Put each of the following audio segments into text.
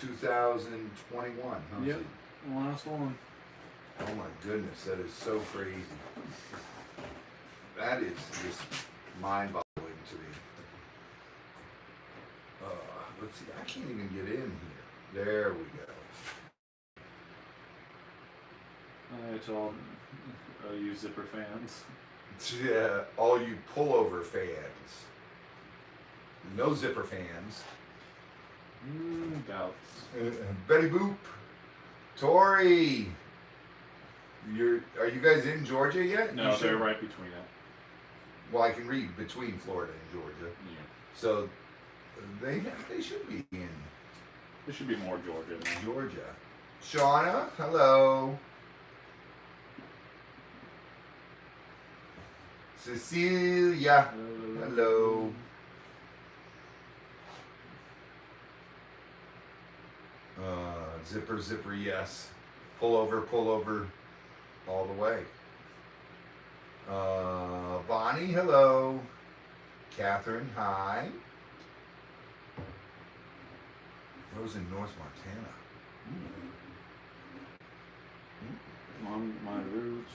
2021, huh? Yep, last one. Oh my goodness, that is so crazy. That is just mind-boggling to me. Let's see, I can't even get in here. There we go. It's all you zipper fans. Yeah, all you pullover fans. No zipper fans. Doubts. Betty Boop. Tori. Are you guys in Georgia yet? No, they're right between it. Well, I can read between Florida and Georgia. Yeah. So they should be in There should be more Georgia than Georgia. Shauna, hello. Cecilia, hello. Zipper, yes. Pull over, all the way. Bonnie, hello. Catherine, hi. Rose in North Montana. on my route.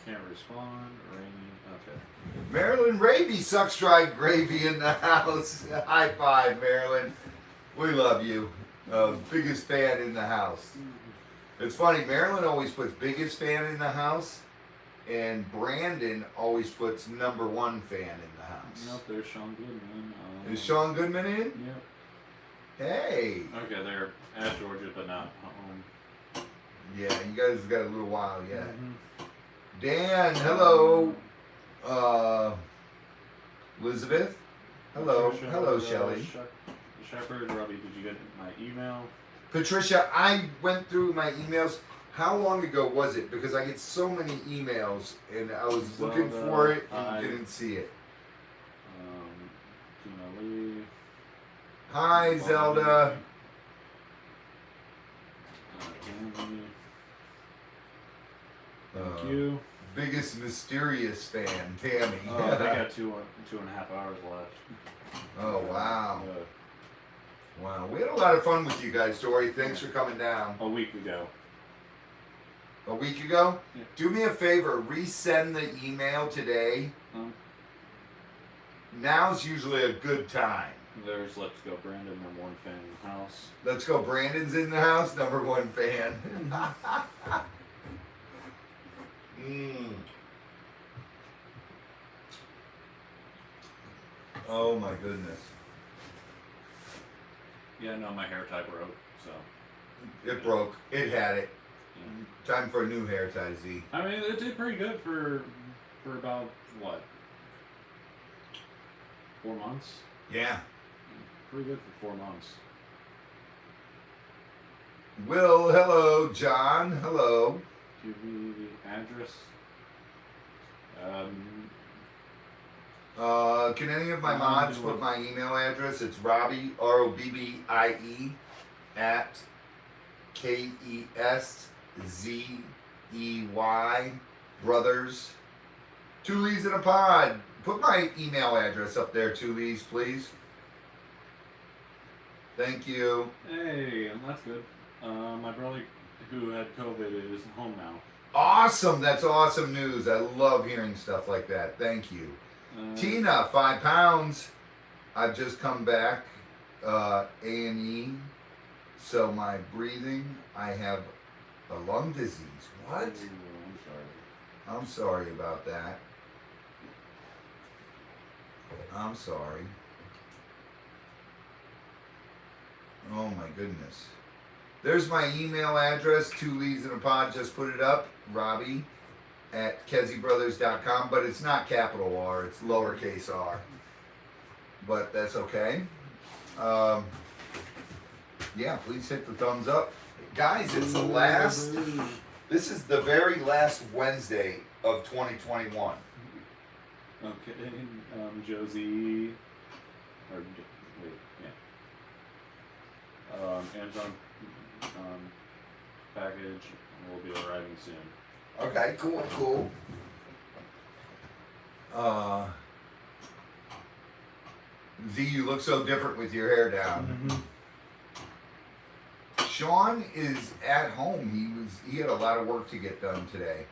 Can't respond. Rainy. Okay. Marilyn Raby sucks dry gravy in the house. High five, Marilyn. We love you. Biggest fan in the house. It's funny, Marilyn always puts biggest fan in the house, and Brandon always puts number one fan in the house. Nope, there's Sean Goodman. Is Sean Goodman in? Yep. Hey. Okay, they're at Georgia, but not home. Yeah, you guys got a little while yet. Mm-hmm. Dan, hello. Elizabeth, hello. Patricia, Hello, Shelley. Shepherd, Robbie, did you get my email? Patricia, I went through my emails. How long ago was it? Because I get so many emails, and I was looking for it and didn't see it. Tina Lee. Hi, Zelda. Tammy. Thank Uh, you. Biggest mysterious fan, Tammy. Oh, they got 2.5 hours left. Oh, wow. Wow. We had a lot of fun with you guys, Tori. Thanks for coming down. A week ago. A week ago? Yeah. Do me a favor, resend the email today. Now's usually a good time. There's Let's Go Brandon, number one fan in the house. Let's go. Brandon's in the house, number one fan. Oh my goodness. Yeah, no, my hair tie broke, so. It broke. It had it. Yeah. Time for a new hair tie, Z. I mean, it did pretty good for about, what? 4 months? Yeah. Pretty good for 4 months. Will, hello. John, hello. Give me the address. Can any of my mods put my email address? It's Robbie, ROBBIE, at KESZEY Brothers. Two Lees in a Pod. Put my email address up there, Two Lees, please. Thank you. Hey, that's good. My brother who had COVID is home now. Awesome. That's awesome news. I love hearing stuff like that. Thank you. Tina, 5 pounds. I've just come back, A&E. So my breathing, I have a lung disease. What? Ooh, I'm sorry. I'm sorry about that. I'm sorry. Oh my goodness. There's my email address, Two Lees in a Pod, just put it up, Robbie at KeziBrothers.com, but it's not capital R, it's lowercase r. But that's okay. Yeah, please hit the thumbs up. Guys, it's the last, this is the very last Wednesday of 2021. Okay, Josie, or wait, yeah. Amazon package will be arriving soon. Okay, cool. Z, you look so different with your hair down. Sean is at home. He had a lot of work to get done today.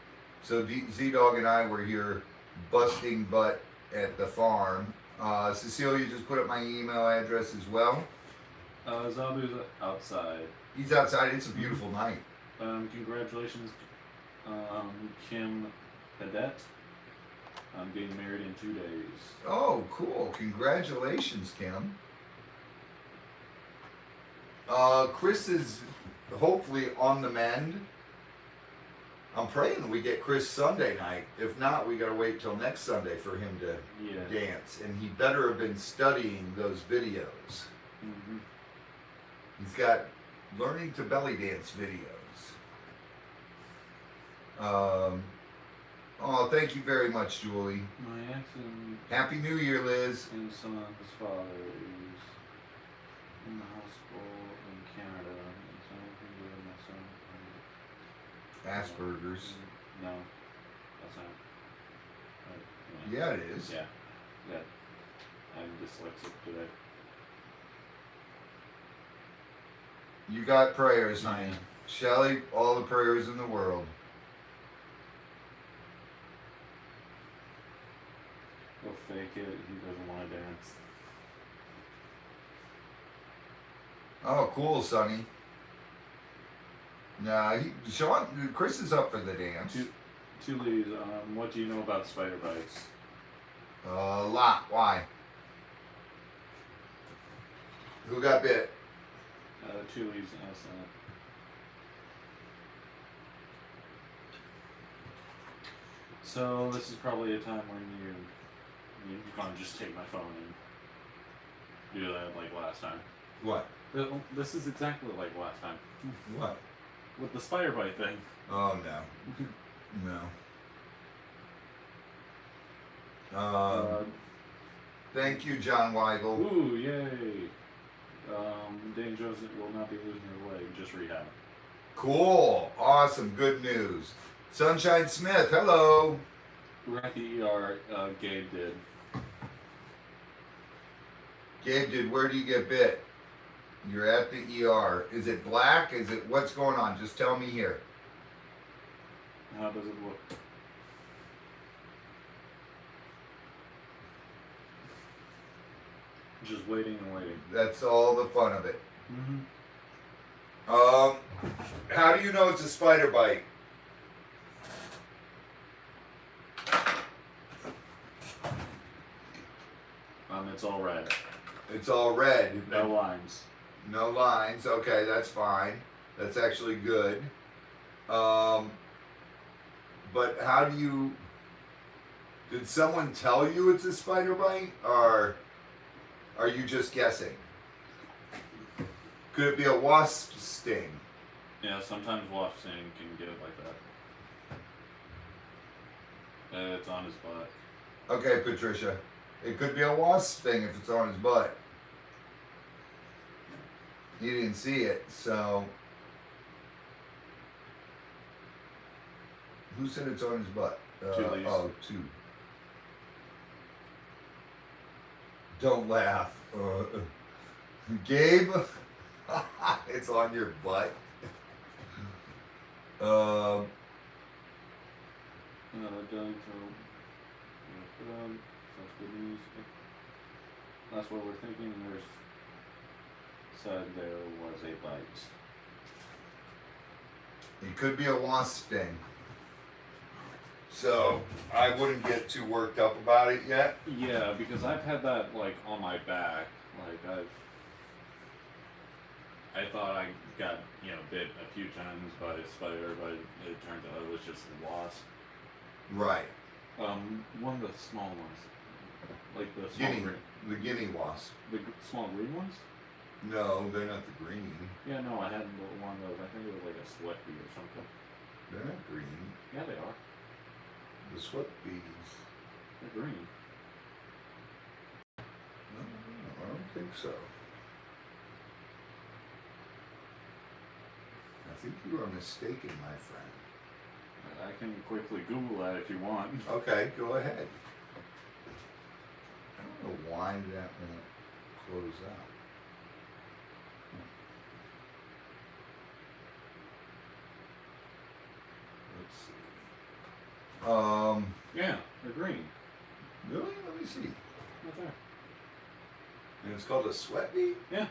So Z-Dog and I were here busting butt at the farm. Cecilia just put up my email address as well. Zabu's outside. He's outside. It's a beautiful night. Congratulations, Kim Cadet. I'm getting married in 2 days. Oh, cool. Congratulations, Kim. Chris is hopefully on the mend. I'm praying we get Chris Sunday night. If not, we gotta wait till next Sunday for him to dance. And he better have been studying those videos. Mm-hmm. He's got learning to belly dance videos. Oh, thank you very much, Julie. My ex and Happy New Year, Liz. son's father is in the hospital in Canada. And so I'm with my son. Asperger's. No, that's not. Yeah, it is. Yeah. I'm dyslexic today. You got prayers, honey. Shelly, all the prayers in the world. He'll fake it. He doesn't want to dance. Oh, cool, Sonny. Nah, Chris is up for the dance. Tully's, what do you know about spider bites? A lot. Why? Who got bit? Tully's asked that. So this is probably a time when you can't just take my phone and do that like last time. What? This is exactly like last time. What? With the spider bite thing. Oh, no. No. Thank you, John Weigel. Ooh, yay. Dane Joseph will not be losing her leg, just rehab. Cool. Awesome. Good news. Sunshine Smith, hello. We're at the ER, Gabe did. Gabe did. Where do you get bit? You're at the ER. Is it black? Is it, what's going on? Just tell me here. How does it look? Just waiting and waiting. That's all the fun of it. Mm-hmm. How do you know it's a spider bite? It's all red. It's all red. No lines. No lines. Okay, that's fine. That's actually good. But how do you... Did someone tell you it's a spider bite? Or are you just guessing? Could it be a wasp sting? Yeah, sometimes wasp sting can get it like that. It's on his butt. Okay, Patricia. It could be a wasp sting if it's on his butt. You didn't see it, so... Who said it's on his butt? Tully's. Oh, two. Don't laugh. Gabe, it's on your butt. Done, that's good news. That's what we're thinking. There's said there was a bite. It could be a wasp sting. So I wouldn't get too worked up about it yet. Yeah, because I've had that like on my back. Like I thought I got bit a few times by a spider, but it turned out it was just a wasp. Right. One of the small ones, like the small green. The guinea wasp. The small green ones. No, they're not the green. Yeah, no, I had one of those. I think it was like a sweat bee or something. They're not green. Yeah, they are. The sweat bees. They're green. No, I don't think so. I think you are mistaken, my friend. I can quickly Google that if you want. Okay, go ahead. I don't know why that won't close out. Yeah, they're green. Really? Let me see. Right there. And it's called a sweat bee? Yeah.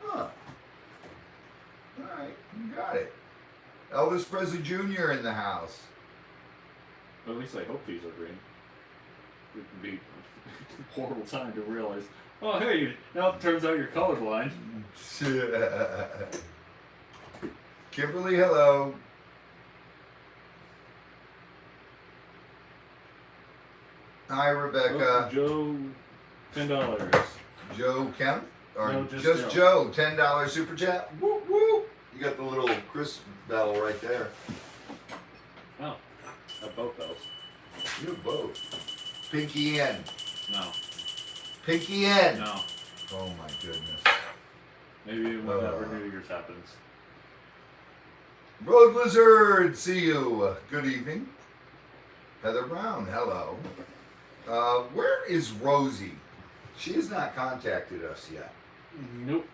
Huh. Alright, you got it. Elvis Presley Jr. in the house. At least I hope these are green. It would be a horrible time to realize, oh hey, now it turns out you're colorblind. Kimberly, hello. Hi, Rebecca. Oh, Joe, $10. Joe Kemp? Or No, just Joe. $10 super chat. Woo woo. You got the little Chris bell right there. Oh, both those. You have both. Pinky in. No. Pinky in. No. Oh my goodness. Maybe whenever New Year's happens. Road Lizard, see you. Good evening. Heather Brown, hello. Where is Rosie? She has not contacted us yet. Nope.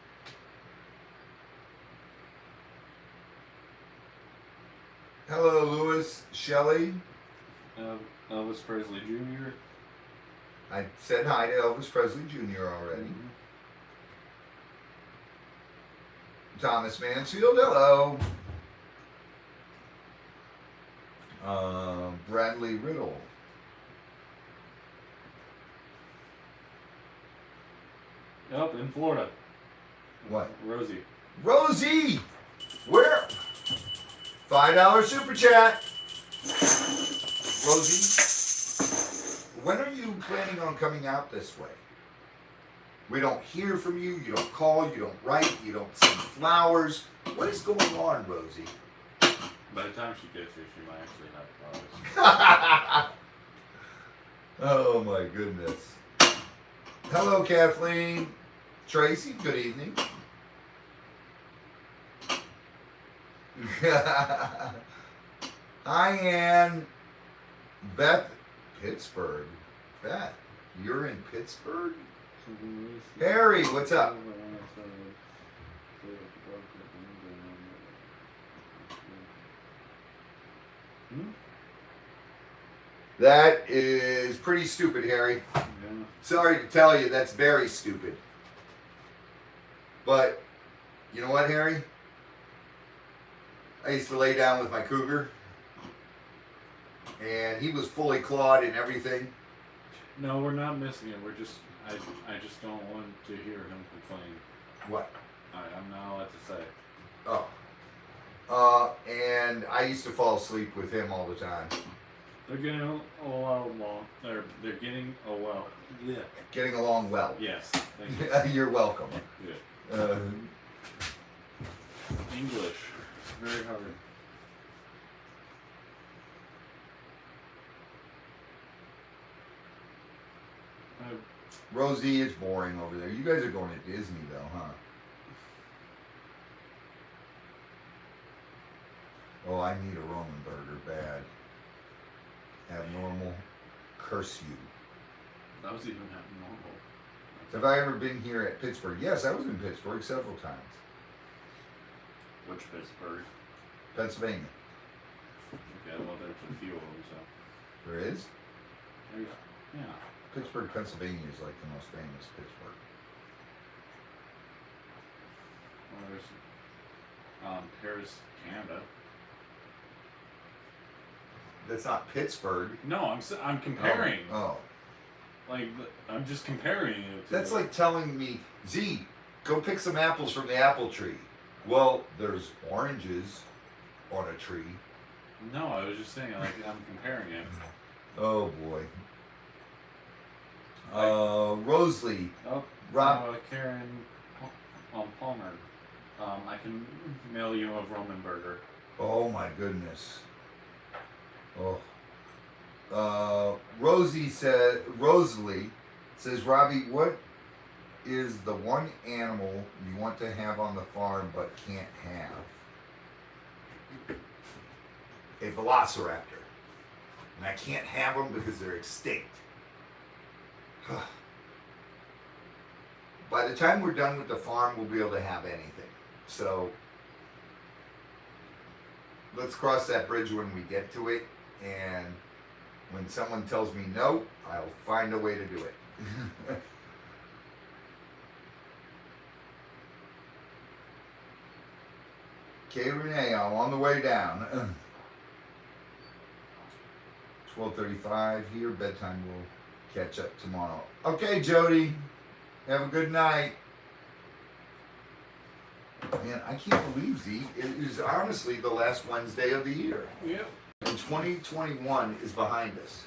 Hello, Louis, Shelley. Elvis Presley Jr. I said hi to Elvis Presley Jr. already. Mm-hmm. Thomas Mansfield, hello. Bradley Riddle. Yep, in Florida. What? Rosie. Rosie! Where? $5 super chat. Rosie, when are you planning on coming out this way? We don't hear from you, you don't call, you don't write, you don't send flowers. What is going on, Rosie? By the time she gets here, she might actually have flowers. Oh my goodness. Hello, Kathleen. Tracy, good evening. Hi, Ann. Beth, Pittsburgh. Beth, you're in Pittsburgh? Harry, what's up? That is pretty stupid, Harry. Yeah. Sorry to tell you, that's very stupid. But, you know what, Harry? I used to lay down with my cougar, and he was fully clawed and everything. No, we're not missing it. We're just, I just don't want to hear him complain. What? I'm not allowed to say. Oh. And I used to fall asleep with him all the time. They're getting along. They're getting well. Yeah. Getting along well. Yes. Thank you. You're welcome. Good. English. Very hard. Rosie, it's boring over there. You guys are going to Disney though, huh? Oh, I need a Roman burger bad. Abnormal. Curse you. That was even abnormal. Have I ever been here at Pittsburgh? Yes, I was in Pittsburgh several times. Which Pittsburgh? Pennsylvania. Okay, well there's a few of them, so. There is? Yeah. Pittsburgh, Pennsylvania is like the most famous Pittsburgh. Well, there's Paris, Canada. That's not Pittsburgh. No, I'm comparing. Oh. Like, I'm just comparing it to... That's like telling me, Z, go pick some apples from the apple tree. Well, there's oranges on a tree. No, I was just saying, like, I'm comparing it. Oh, boy. Rosalie. Oh, Rob. Karen Palmer. I can mail you a Roman burger. Oh, my goodness. Oh. Rosalie says, Robbie, what is the one animal you want to have on the farm but can't have? A velociraptor. And I can't have them because they're extinct. By the time we're done with the farm, we'll be able to have anything. So, let's cross that bridge when we get to it. And when someone tells me no, I'll find a way to do it. Okay, Renee, I'm on the way down. 12:35 here. Bedtime will catch up tomorrow. Okay, Jody. Have a good night. Man, I can't believe, Z, it is honestly the last Wednesday of the year. Yep. And 2021 is behind us.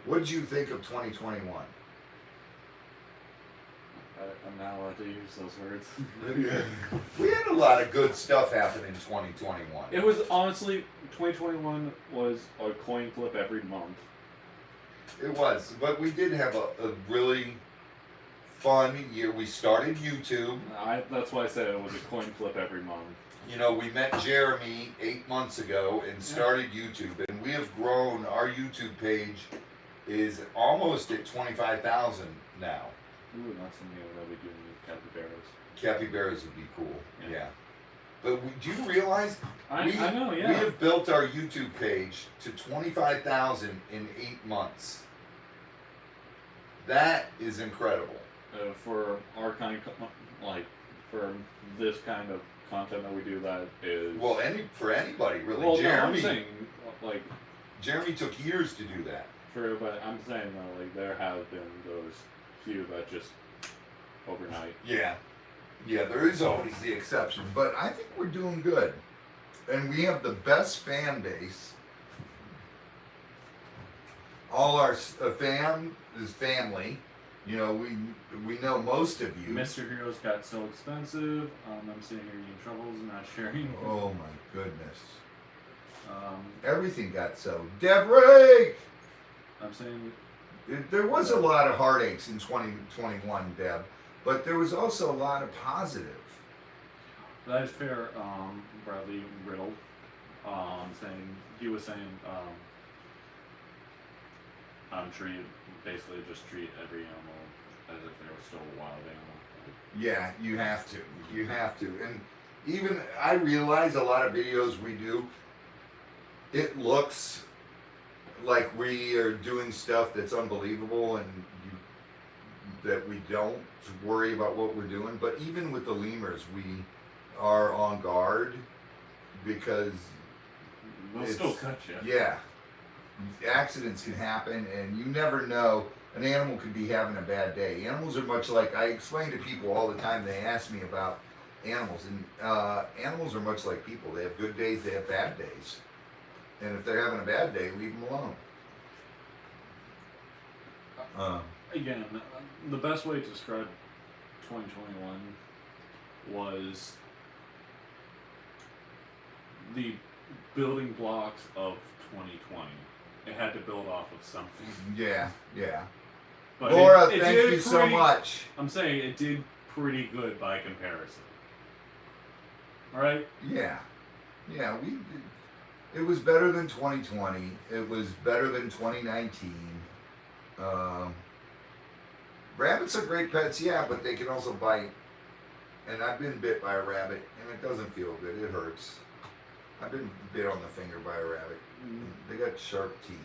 What did you think of 2021? I'm not allowed to use those words. We had a lot of good stuff happen in 2021. It was honestly, 2021 was a coin flip every month. It was, but we did have a really fun year. We started YouTube. That's why I said it was a coin flip every month. You know, we met Jeremy 8 months ago and started YouTube, and we have grown. Our YouTube page is almost at 25,000 now. Ooh, that's something I'd really do with capybaras. Capybaras would be cool, yeah. But do you realize I know, yeah. we have built our YouTube page to 25,000 in 8 months. That is incredible. For our kind of, for this kind of content that we do, that is... Well, for anybody, really. Well, Jeremy, no, I'm saying, Jeremy took years to do that. True, but I'm saying, though, there have been those few that just overnight. Yeah. Yeah, there is always the exception, but I think we're doing good. And we have the best fan base. All our fam is family. You know, we know most of you. Mr. Heroes got so expensive. I'm sitting here eating troubles and not sharing. Oh my goodness. Everything Everything got so. Deb, I'm saying... There was a lot of heartaches in 2021, Deb, but there was also a lot of positive. That is fair. Bradley Riddle, he was saying, basically just treat every animal as if they were still a wild animal. Yeah, you have to. You have to. And even I realize a lot of videos we do, it looks like we are doing stuff that's unbelievable and that we don't worry about what we're doing. But even with the lemurs, we are on guard because They'll still cut you. Yeah. Accidents can happen and you never know. An animal could be having a bad day. Animals are much like, I explain to people all the time, they ask me about animals, and animals are much like people. They have good days, they have bad days. And if they're having a bad day, leave them alone. Again, the best way to describe 2021 was the building blocks of 2020. It had to build off of something. Yeah, yeah. But Laura, it thank did you so much. I'm saying it did pretty good by comparison. All right? Yeah. Yeah, it was better than 2020. It was better than 2019. Rabbits are great pets, yeah, but they can also bite. And I've been bit by a rabbit, and it doesn't feel good. It hurts. I've been bit on the finger by a rabbit. They got sharp teeth.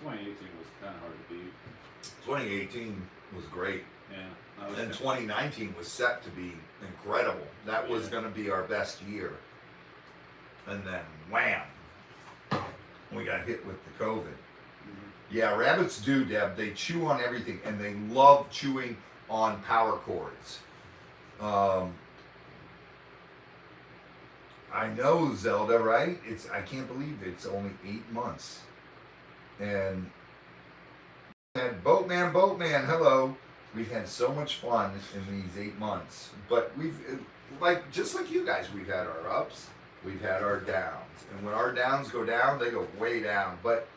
2018 was kind of hard to beat. 2018 was great. Yeah. And 2019 was set to be incredible. That was going to be our best year. And then, wham, we got hit with the COVID. Mm-hmm. Yeah, rabbits do, Deb. They chew on everything, and they love chewing on power cords. I know, Zelda, right? I can't believe it's only 8 months. And Boatman, hello. We've had so much fun in these 8 months. But just like you guys, we've had our ups, we've had our downs. And when our downs go down, they go way down. But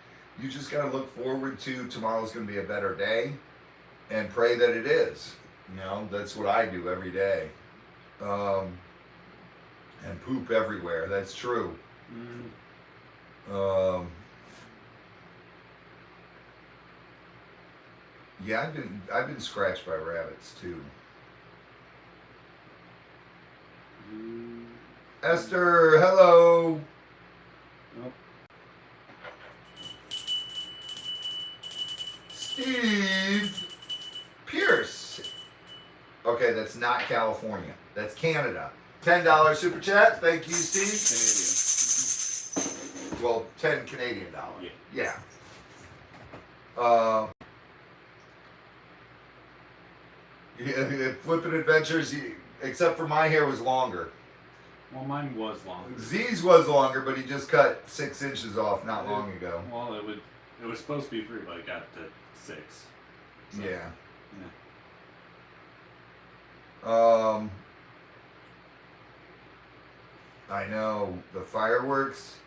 you just got to look forward to tomorrow's going to be a better day and pray that it is. You know, that's what I do every day. And poop everywhere. That's true. Yeah, I've been scratched by rabbits too. Esther, hello. Nope. Steve Pierce. Okay, that's not California. That's Canada. $10 super chat. Thank you, Steve. Canadian. Well, 10 Canadian dollars. Yeah. Yeah, Flippin' Adventures, except for my hair was longer. Well, mine was longer. Z's was longer, but he just cut 6 inches off not long ago. Well, it was supposed to be 3, but it got to 6. So, Yeah. yeah. I know the fireworks.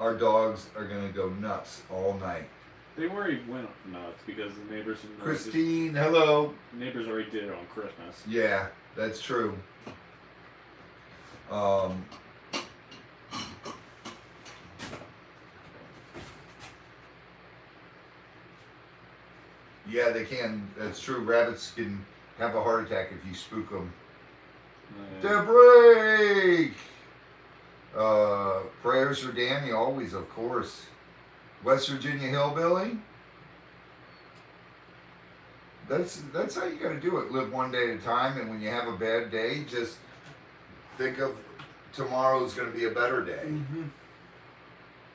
Our dogs are gonna go nuts all night. They already went nuts because the neighbors. Christine, hello. Neighbors already did it on Christmas. Yeah, that's true. Yeah, they can. That's true. Rabbits can have a heart attack if you spook them. Debreak! Prayers for Danny, always, of course. West Virginia Hillbilly? That's how you gotta do it. Live one day at a time, and when you have a bad day, just think of tomorrow's gonna be a better day. Mm-hmm.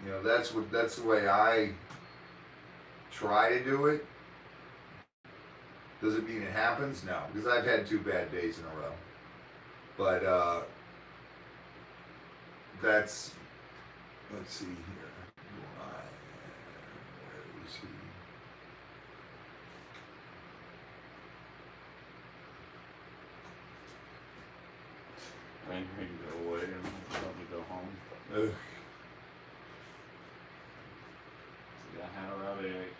You know, that's the way I try to do it. Does it mean it happens? No, because I've had 2 bad days in a row. But that's, let's see here. Where is he? I'm ready to go away and probably go home. Ugh. So I had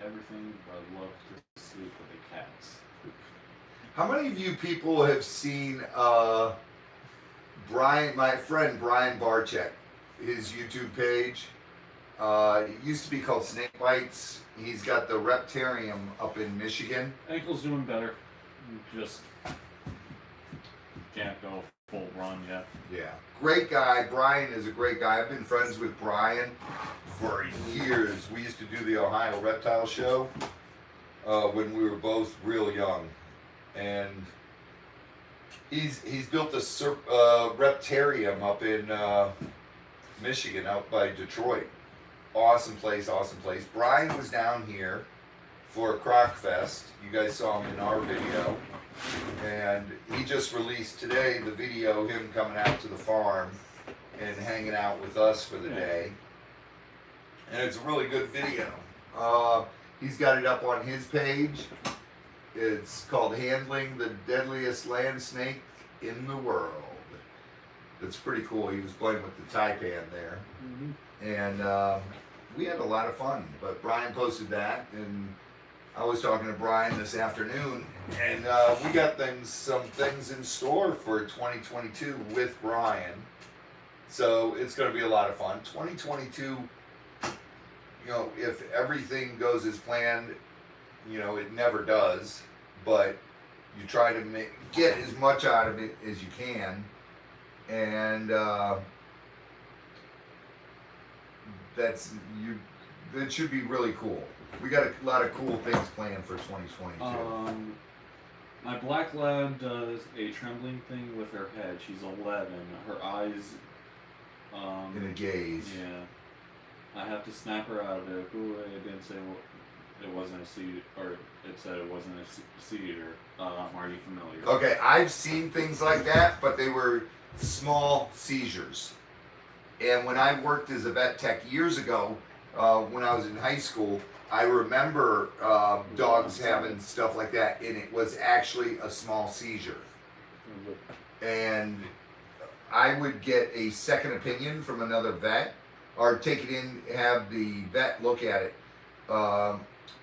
everything, but I love to sleep with the cats. How many of you people have seen Brian, my friend Brian Barczyk, his YouTube page? It used to be called Snake Bites. He's got the Reptarium up in Michigan. Ankle's doing better. Just can't go full run yet. Yeah. Great guy. Brian is a great guy. I've been friends with Brian for years. We used to do the Ohio Reptile Show when we were both real young. And he's built a Reptarium up in Michigan, out by Detroit. Awesome place, awesome place. Brian was down here for Croc Fest. You guys saw him in our video. And he just released today the video, him coming out to the farm and hanging out with us for the day. And it's a really good video. He's got it up on his page. It's called Handling the Deadliest Land Snake in the World. It's pretty cool. He was playing with the taipan there. Mm-hmm. And we had a lot of fun. But Brian posted that, and I was talking to Brian this afternoon, and we got some things in store for 2022 with Brian. So it's going to be a lot of fun. 2022, you know, if everything goes as planned, you know, it never does, but you try to get as much out of it as you can, and that should be really cool. We got a lot of cool things planned for 2022. My black lab does a trembling thing with her head. She's 11. Her eyes in a gaze. Yeah. I have to snap her out of it. Ooh, it didn't say it wasn't a seed, or it said it wasn't a seizure. Are you familiar? Okay, I've seen things like that, but they were small seizures. And when I worked as a vet tech years ago, when I was in high school, I remember dogs having stuff like that, and it was actually a small seizure. And I would get a second opinion from another vet, or take it in, have the vet look at it,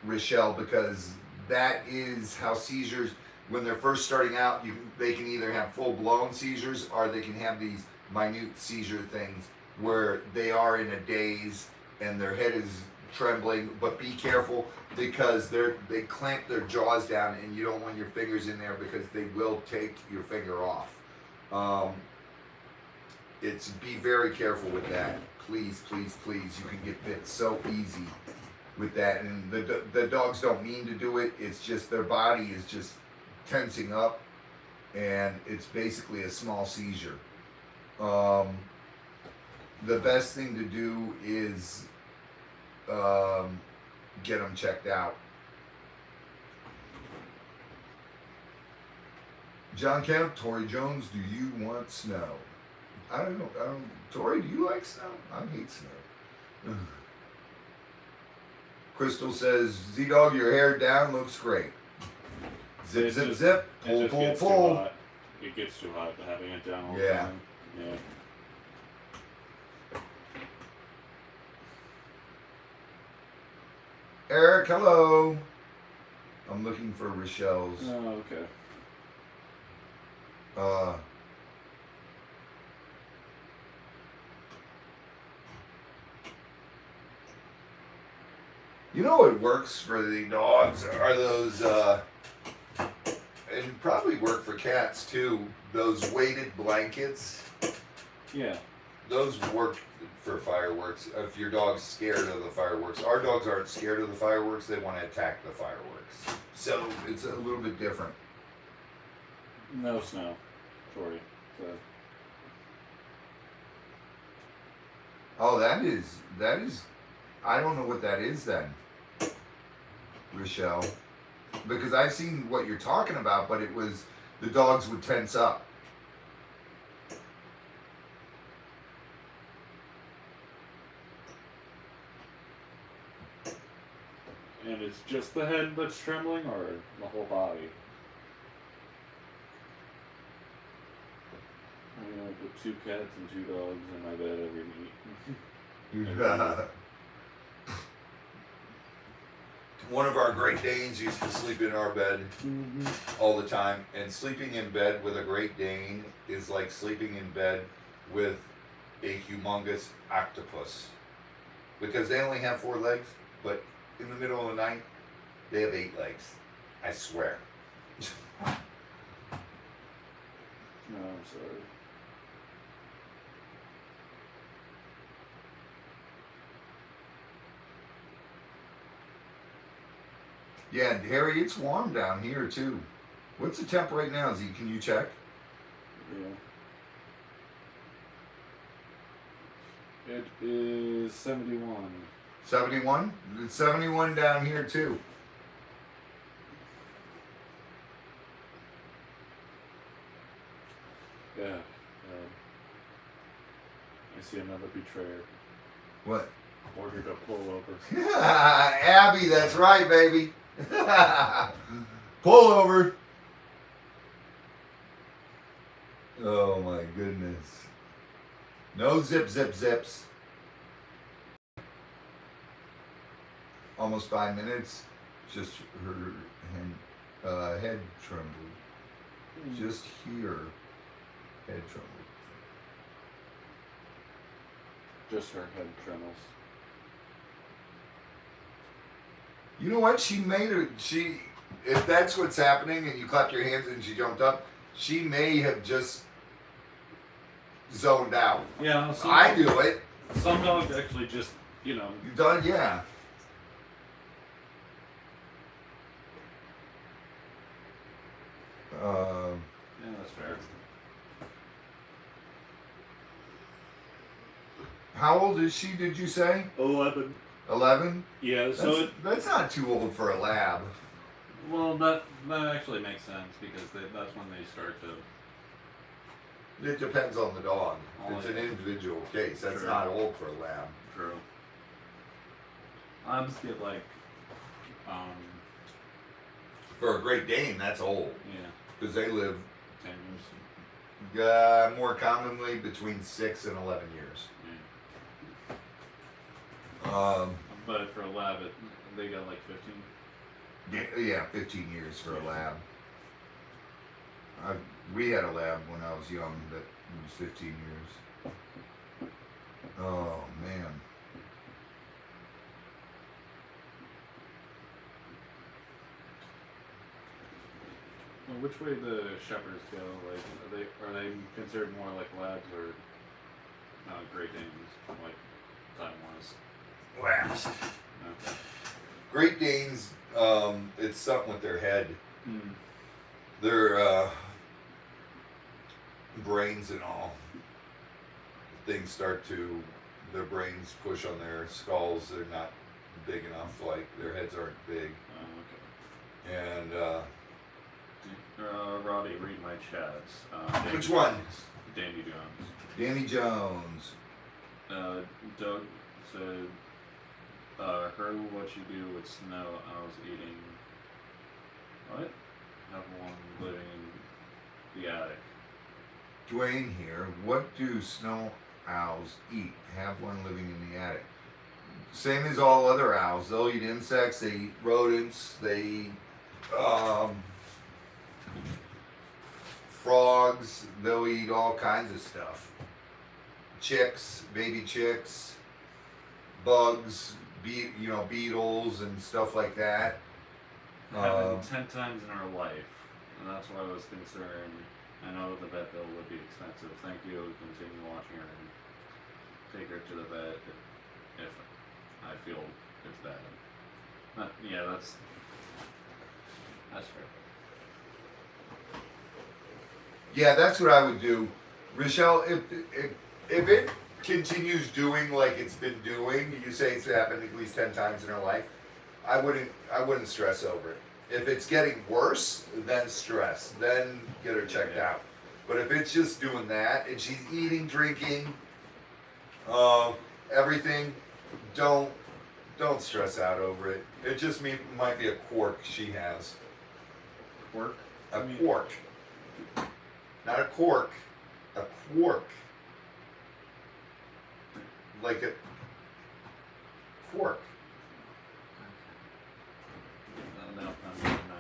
Rochelle, because that is how seizures, when they're first starting out, they can either have full-blown seizures, or they can have these minute seizure things where they are in a daze and their head is trembling. But be careful, because they clamp their jaws down, and you don't want your fingers in there because they will take your finger off. it's be very careful with that. Please, please, please. You can get bit so easy with that, and the dogs don't mean to do it. It's just their body is just tensing up, and it's basically a small seizure. The best thing to do is get them checked out. John Kemp, Tori Jones, do you want snow? I don't know. Tori, do you like snow? I hate snow. Crystal says, Z-Dog, your hair down looks great. Zip, zip, zip. Pull, pull, pull. It gets too hot having it down all the Yeah. time. Yeah. Eric, hello. I'm looking for Rochelle's. Oh, okay. You know what works for the dogs are those, and probably work for cats too, those weighted blankets. Yeah. Those work for fireworks. If your dog's scared of the fireworks. Our dogs aren't scared of the fireworks, they want to attack the fireworks. So it's a little bit different. No snow, Tori. So. Oh, that is, I don't know what that is then, Rochelle. Because I've seen what you're talking about, but it was, the dogs would tense up. And it's just the head that's trembling, or the whole body? I put 2 cats and 2 dogs in my bed every night. One of our Great Danes used to sleep in our bed all the time, and sleeping in bed with a Great Dane is like sleeping in bed with a humongous octopus, because they only have 4 legs, but in the middle of the night they have 8 legs. I swear. No, I'm sorry. Yeah, Harry, it's warm down here too. What's the temp right now, Z? Can you check? Yeah. It is 71. 71? It's 71 down here too. Yeah. I see another betrayer. What? Ordered a pullover. Abby, that's right, baby. Pull over. Oh my goodness. No zip, zip, zips. Almost 5 minutes. Just her head trembled. Just here. Head trembled. Just her head trembles. You know what? If that's what's happening and you clapped your hands and she jumped up, she may have just zoned out. Yeah, I do it. Some dogs actually just, You done? Yeah. Yeah, that's fair. How old is she, did you say? 11. 11? Yeah, so that's not too old for a lab. well, that actually makes sense because that's when they start to. It depends on the dog. Oh, It's yeah. an individual case. That's True. not old for a lab. True. Labs get like, For a Great Dane, that's old. yeah, Because they live 10 years. more commonly between 6 and 11 years. Yeah. But for a lab, they got like 15. Yeah, 15 years for a lab. We had a lab when I was young that was 15 years. Oh, man. Well, which way the shepherds go? Like, are they considered more like labs or? Great Danes, like time wise. Wow. Okay. Great Danes, it's something with their head. Mm. Their brains and all. Things start to, their brains push on their skulls. They're not big enough. Like their heads aren't big. Okay. And Robbie, read my chats. which one? Danny Jones. Danny Jones. Doug said, heard what you do with snow. I was eating. What? Have one living in the attic. Dwayne here. What do snow owls eat? Have one living in the attic. Same as all other owls. They'll eat insects. They eat rodents. They eat frogs. They'll eat all kinds of stuff. Chicks, baby chicks, bugs, beetles and stuff like that. Happened 10 times in our life, and that's why I was concerned. I know the vet bill would be expensive. Thank you. Continue watching her and take her to the vet if I feel it's bad. Yeah, that's fair. Yeah, that's what I would do, Rochelle. If it continues doing like it's been doing, you say it's happened at least 10 times in her life. I wouldn't stress over it. If it's getting worse, then stress. Then get her checked out. But if it's just doing that and she's eating, drinking, everything, don't stress out over it. It just might be a quirk she has. Quirk? A quirk. Not a cork. A quark. Like a quark. No, I'm not.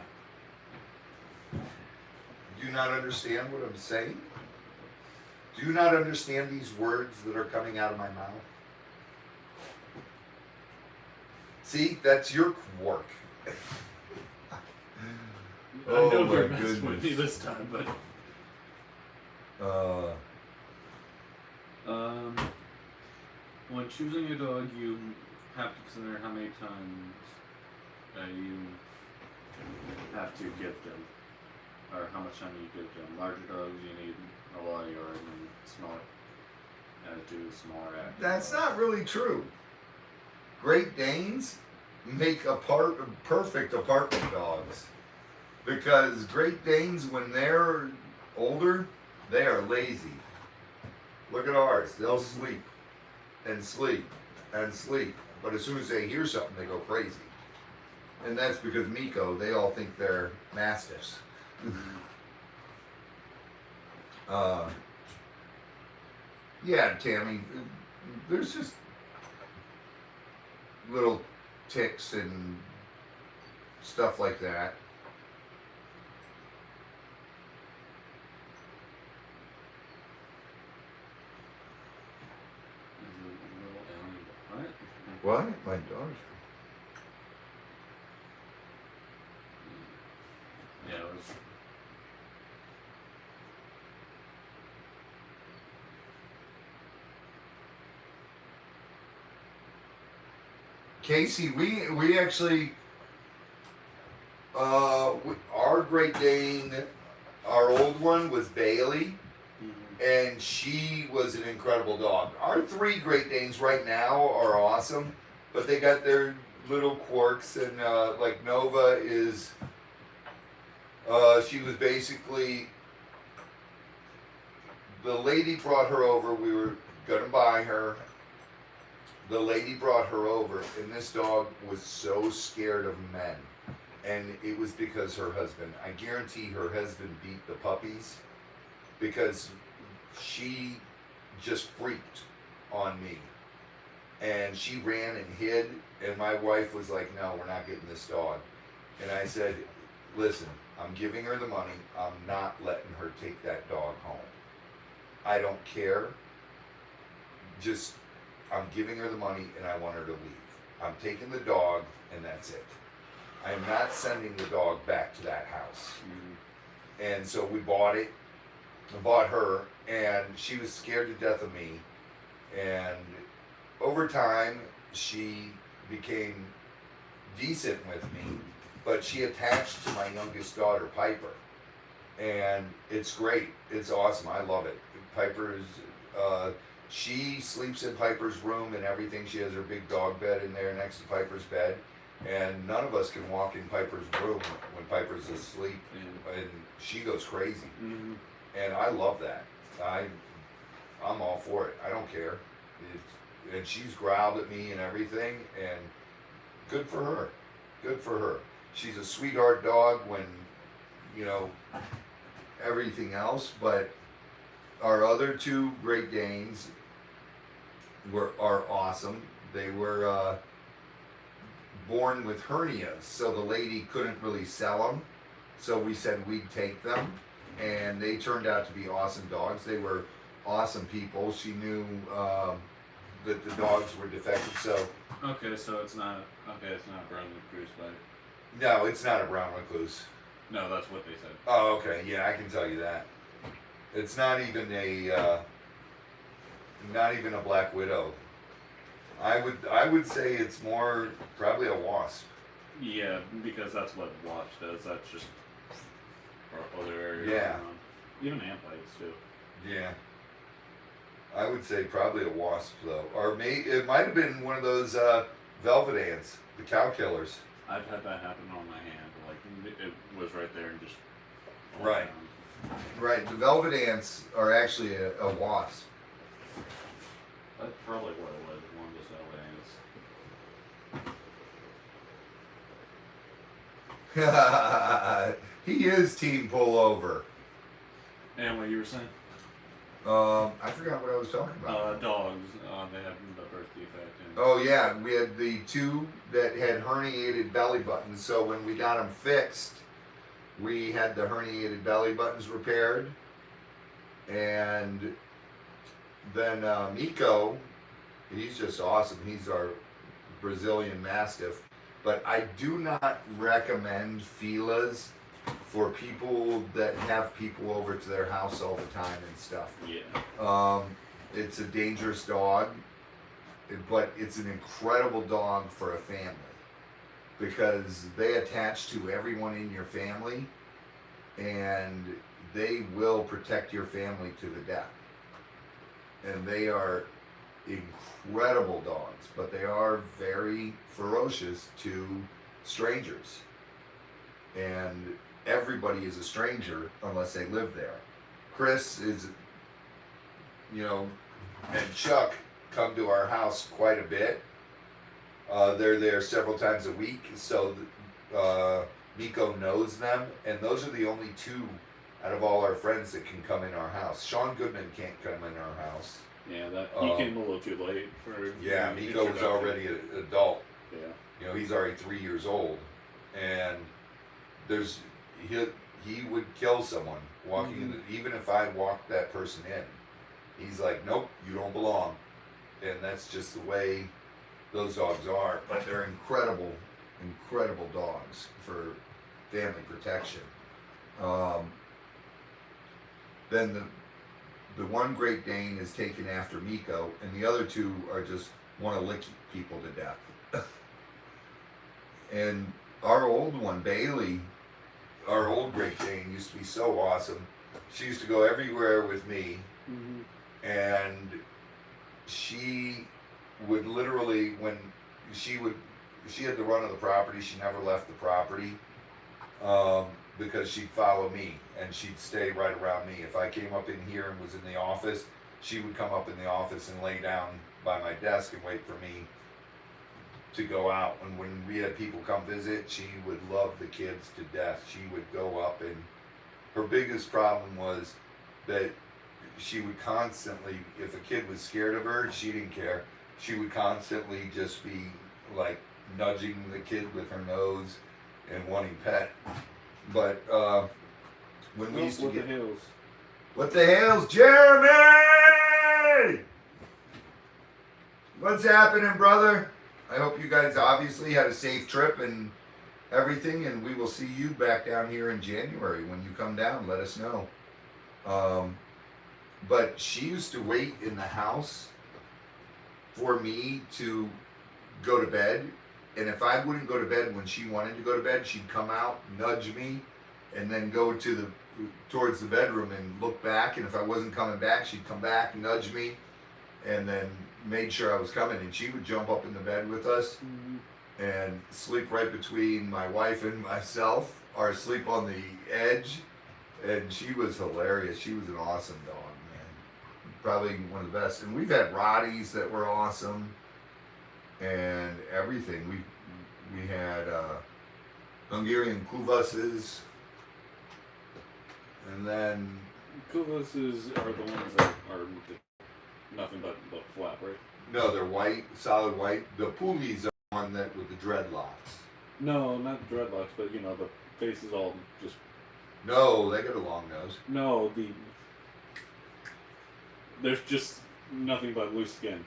Do you not understand what I'm saying? Do you not understand these words that are coming out of my mouth? See, that's your quirk. I know my you're messing with me goodness. this time, but when choosing a dog, you have to consider how many times you have to give them, or how much time you give them. Larger dogs, you need a lot of yard, and smaller, smaller active That's dogs. not really true. Great Danes make perfect apartment dogs. Because Great Danes, when they're older, they are lazy. Look at ours. They'll sleep and sleep and sleep. But as soon as they hear something, they go crazy. And that's because Miko, they all think they're mastiffs. Yeah, Tammy, there's just little ticks and stuff like that. What? My daughter's. Yeah, it was. Casey, we actually, our Great Dane, our old one was Bailey, and she was an incredible dog. Our 3 Great Danes right now are awesome, but they got their little quirks, and like Nova is, she was basically, the lady brought her over, we were gonna buy her. The lady brought her over, and this dog was so scared of men. And it was because her husband, I guarantee her husband beat the puppies because she just freaked on me. And she ran and hid, and my wife was like, no, we're not getting this dog. And I said, listen, I'm giving her the money. I'm not letting her take that dog home. I don't care. Just, I'm giving her the money and I want her to leave. I'm taking the dog and that's it. I am not sending the dog back to that house. And so we bought it, bought her, and she was scared to death of me. And over time, she became decent with me, but she attached to my youngest daughter, Piper. And it's great. It's awesome. I love it. Piper's, she sleeps in Piper's room and everything. She has her big dog bed in there next to Piper's bed. And none of us can walk in Piper's room when Piper's asleep, and she goes crazy. Mm-hmm. And I love that. I'm all for it. I don't care. And she's growled at me and everything, and good for her. Good for her. She's a sweetheart dog when, you know, everything else. But our other two Great Danes are awesome. They were born with hernias, so the lady couldn't really sell them. So we said we'd take them, and they turned out to be awesome dogs. They were awesome people. She knew that the dogs were defective, so Okay, so it's not brown recluse, but no, it's not a brown recluse. no, that's what they said. Oh, okay, yeah, I can tell you that. It's not even a black widow. I would say it's more probably a wasp. Yeah, because that's what wasp does. That's just for other areas. Yeah. Even ant bites too. Yeah. I would say probably a wasp though, or it might have been one of those velvet ants, the cow killers. I've had that happen on my hand. Like it was right there and just. Right. Right. The velvet ants are actually a wasp. That's probably what it was. One of those velvet ants. He is team pullover. And what you were saying? I forgot what I was talking about. Dogs. They have the birth defect. And Oh yeah, we had the two that had herniated belly buttons. So when we got them fixed, we had the herniated belly buttons repaired, and then Miko, he's just awesome. He's our Brazilian Mastiff, but I do not recommend Filas for people that have people over to their house all the time and stuff. yeah. It's a dangerous dog, but it's an incredible dog for a family because they attach to everyone in your family, and they will protect your family to the death. And they are incredible dogs, but they are very ferocious to strangers. And everybody is a stranger unless they live there. Chris is, and Chuck come to our house quite a bit. They're there several times a week, so Miko knows them, and those are the only two out of all our friends that can come in our house. Sean Goodman can't come in our house. Yeah, that he came a little too late for. Yeah, Miko was already an adult. Yeah. He's already 3 years old, and he would kill someone walking in. Even if I walked that person in, he's like, nope, you don't belong, and that's just the way those dogs are. But they're incredible dogs for family protection. Then the one Great Dane is taken after Miko, and the other two are just want to lick people to death. And our old one, Bailey, our old Great Dane, used to be so awesome. She used to go everywhere with me, and she would literally, when she had the run of the property, she never left the property, because she'd follow me, and she'd stay right around me. If I came up in here and was in the office, she would come up in the office and lay down by my desk and wait for me to go out. And when we had people come visit, she would love the kids to death. She would go up, and her biggest problem was that she would constantly, if a kid was scared of her, she didn't care. She would constantly just be like nudging the kid with her nose and wanting pet. But when we used to get... What the hell's Jeremy? What's happening, brother? I hope you guys obviously had a safe trip and everything, and we will see you back down here in January. When you come down, let us know. But she used to wait in the house for me to go to bed. And if I wouldn't go to bed when she wanted to go to bed, she'd come out, nudge me, and then go towards the bedroom and look back. And if I wasn't coming back, she'd come back, nudge me, and then made sure I was coming. And she would jump up in the bed with us and sleep right between my wife and myself, or sleep on the edge. And she was hilarious. She was an awesome dog, man. Probably one of the best. And we've had Rotties that were awesome. And everything. We had Hungarian Kuvases, and then Kuvases are the ones that are nothing but flat, right? no, they're white, solid white. The Poolies are the one that with the dreadlocks. No, not dreadlocks, but the face is all just. No, they got a long nose. No, there's just nothing but loose skin.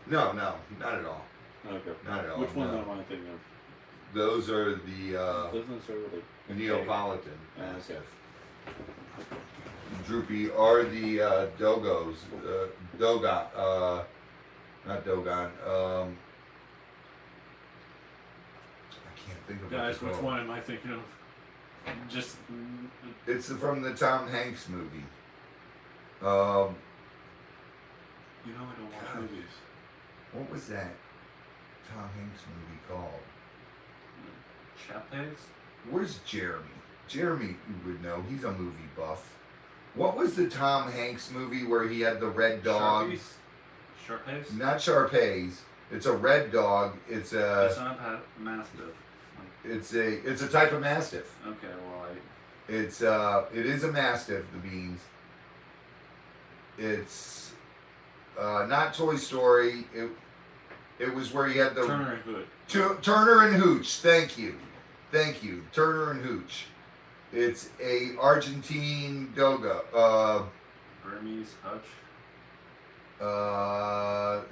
No, not at all. Okay. Not at all. Which one no. am I thinking of? Those are the Doesn't it start with Neapolitan. okay. Droopy are the Dogos. Dogon. Not Dogon. I can't think of Guys, what they're which called. one am I thinking of? Just. It's from the Tom Hanks movie. You know I don't watch God. movies. What was that Tom Hanks movie called? Chapes? Where's Jeremy? Jeremy would know. He's a movie buff. What was the Tom Hanks movie where he had the red dog? Sharpies? Not Sharpays. It's a red dog. It's It's not a mastiff. it's a type of mastiff. Okay, well It is a mastiff. The beans. It's not Toy Story. It was where he had the Turner and Hood. Turner and Hooch. Thank you. Turner and Hooch. It's a Argentine dogo. Burmese Hutch.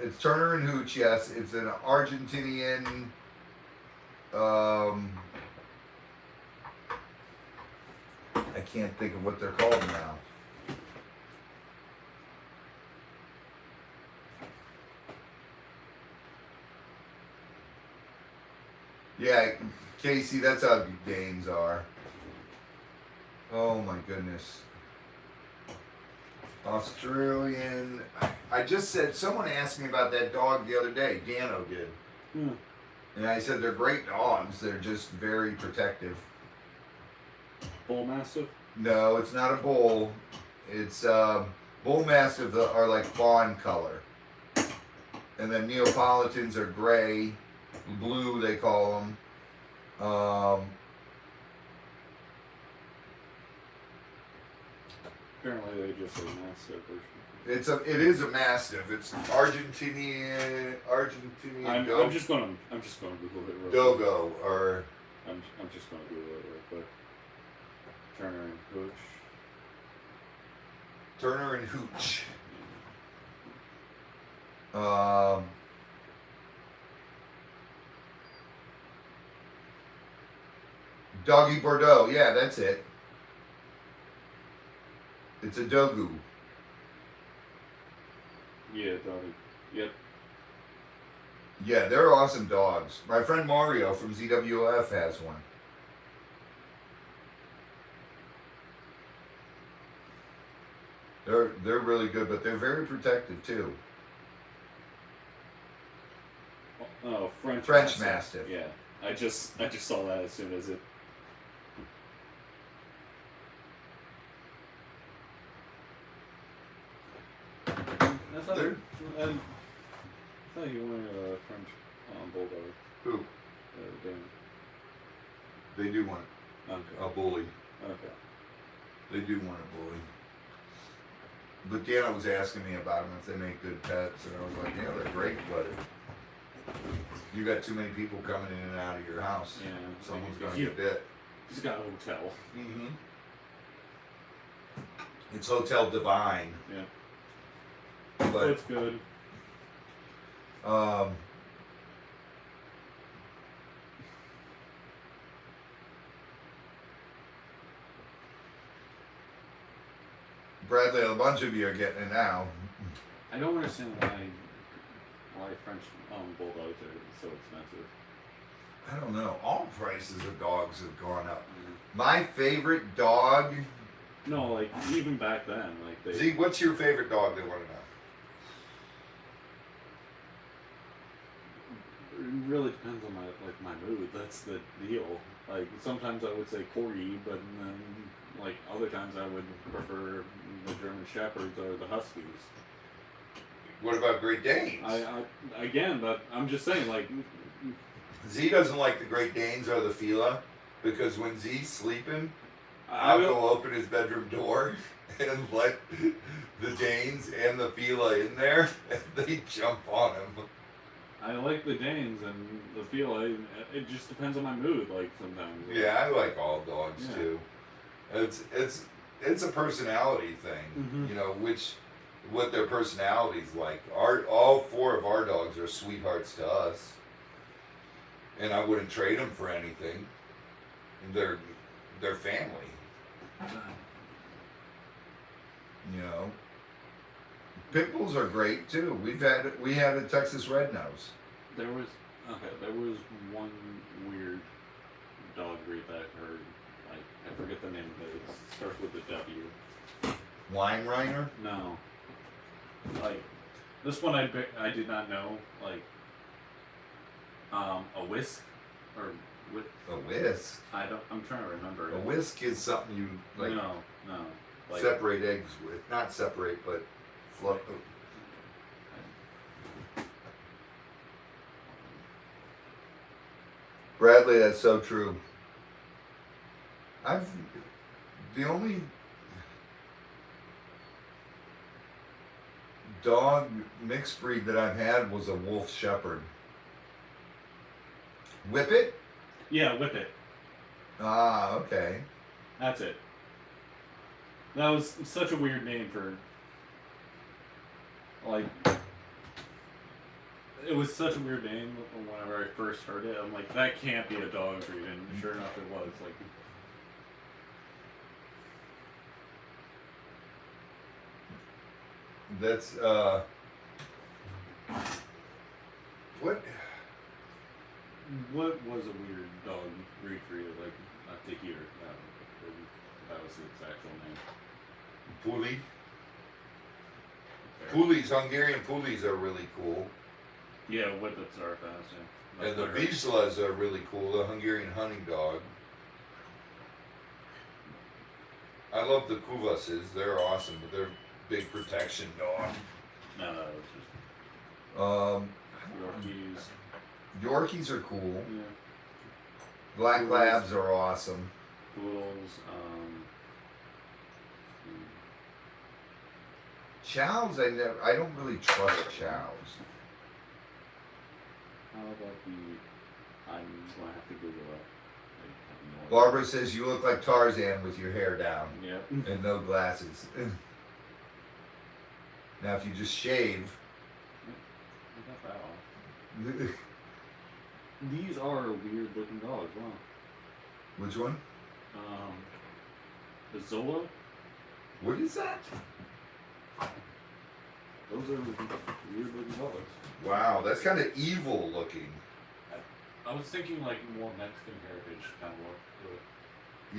It's Turner and Hooch. Yes, it's an Argentinian. I can't think of what they're called now. Yeah, Casey, that's how Danes are. Oh my goodness. Australian. I just said, someone asked me about that dog the other day. Dano did. And I said, they're great dogs. They're just very protective. Bull Mastiff? No, it's not a bull. It's bull mastiffs are like fawn color. And then Neapolitans are gray. Blue, they call them. Apparently they just say Mastiff. It is a mastiff. It's Argentinian I'm just gonna Google it real quick. Dogo or I'm just gonna Google it real quick. Turner and Hooch. Turner and Hooch. Doggy Bordeaux. Yeah, that's it. It's a Dogu. Yeah, doggy. Yep. Yeah, they're awesome dogs. My friend Mario from ZWF has one. They're really good, but they're very protective too. Oh, French Mastiff. Yeah, I just saw that as soon as it. I thought you wanted a French bulldog. Who? Dan. They do want Okay. a bully. Okay. They do want a bully. But Dana was asking me about them if they make good pets, and I was like, yeah, they're great, but you got too many people coming in and out of your house. Yeah. Someone's gonna get bit. He's got a hotel. Mm-hmm. It's Hotel Divine. Yeah. But It's good. Bradley, a bunch of you are getting it now. I don't understand why why French bulldogs are so expensive. I don't know. All prices of dogs have gone up. Mm. My favorite dog. No, like even back then, like they. Z, what's your favorite dog? They want to know. It really depends on my mood. That's the deal. Like sometimes I would say corgi, but then like other times I would prefer the German Shepherds or the Huskies. What about Great Danes? But I'm just saying, like. Z doesn't like the Great Danes or the Fila because when Z's sleeping, I I'll will, go open his bedroom door and let the Danes and the Fila in there, and they jump on him. I like the Danes and the Fila. It just depends on my mood. Like sometimes. Yeah, I like all dogs Yeah. too. It's a personality thing, Mhm. you know, what their personality's like. All four of our dogs are sweethearts to us, and I wouldn't trade them for anything. They're family, you know. Pit bulls are great too. We had a Texas Red Nose. There was one weird dog breed that I heard. I forget the name of it. It starts with a W. Weimaraner? No. Like this one I did not know. Like a whisk or with A whisk. I'm trying to remember A it. whisk is something you like No. Like, separate eggs with. Not separate, but float. Bradley, that's so true. The only dog mixed breed that I've had was a Wolf Shepherd. Whippet? Yeah, Whippet. Ah, okay. That's it. That was such a weird name for. Like. It was such a weird name whenever I first heard it. I'm like, that can't be a dog breed, and sure enough, it was. Like. That's what Was a weird dog breed for you? Like, not to hear. That was its actual name. Puli. Fair. Pulis, Hungarian Pulis are really cool. Yeah, Whippets are fast, yeah. And the That's Vizslas are really cool, the Hungarian hunting dog. I love the Kuvases, they're awesome, but they're big protection dog. No, that was just Yorkies. Yorkies are cool. Yeah. Black Poodles. Labs are awesome. Poodles, Chows, I don't really trust chows. how about I'm gonna have to Google it. I have no idea. Barbara says you look like Tarzan with your hair down Yeah. and no glasses. Now if you just shave, I got that off. These are weird looking dogs, wow. which one? The Zola, What is that? those are weird looking dogs. Wow, that's kind of evil looking. I was thinking like more Mexican heritage kind of look to it.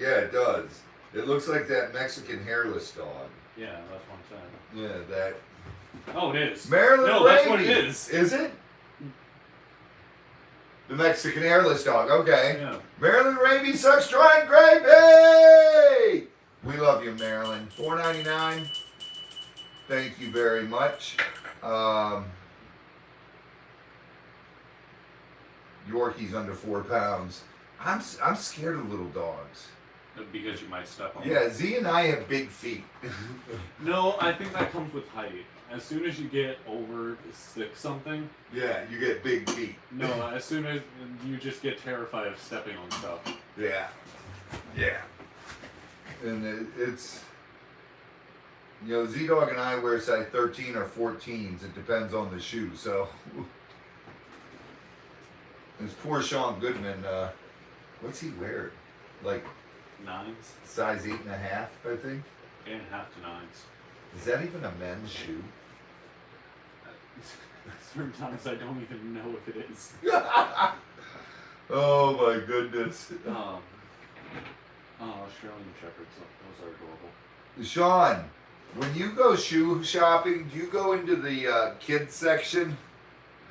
Yeah, it does. It looks like that Mexican hairless dog. Yeah, that's what I'm saying. Yeah, that. Oh, it is. Maryland No, that's what Rabies. it is. Is it? The Mexican hairless dog. Okay. Yeah. Maryland Rabies sucks dry gravy. We love you, Maryland. $4.99. Thank you very much. Yorkie's under 4 pounds. I'm scared of little dogs. Because you might step on Yeah, them. Z and I have big feet. No, I think that comes with height. As soon as you get over 6 something, Yeah, you get big feet. no, as soon as you just get terrified of stepping on stuff. Yeah. Yeah. And it's, you know, Z-Dog and I wear size 13 or 14s. It depends on the shoe. So, this poor Sean Goodman, what's he wear? Like 9s, size 8.5, I think. 8.5 to 9s. Is that even a men's shoe? Certain times I don't even know if it is. Oh my goodness. Australian Shepherds, those are adorable. Sean, when you go shoe shopping, do you go into the kids section?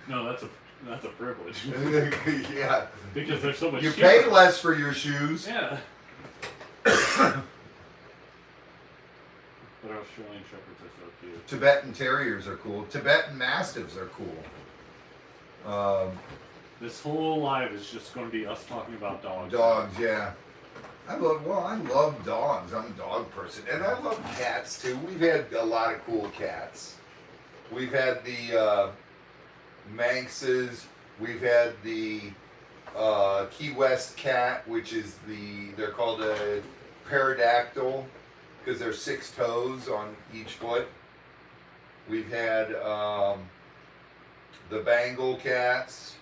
No, that's a privilege. Yeah. Because there's so much. You cheaper. pay less for your shoes. Yeah. But Australian Shepherds are so cute. Tibetan Terriers are cool. Tibetan Mastiffs are cool. This whole live is just going to be us talking about dogs. Dogs, yeah. I love dogs. I'm a dog person. And I love cats too. We've had a lot of cool cats. We've had the Manxes. We've had the Key West cat, which is they're called a pterodactyl because they're 6 toes on each foot. We've had the Bengal cats.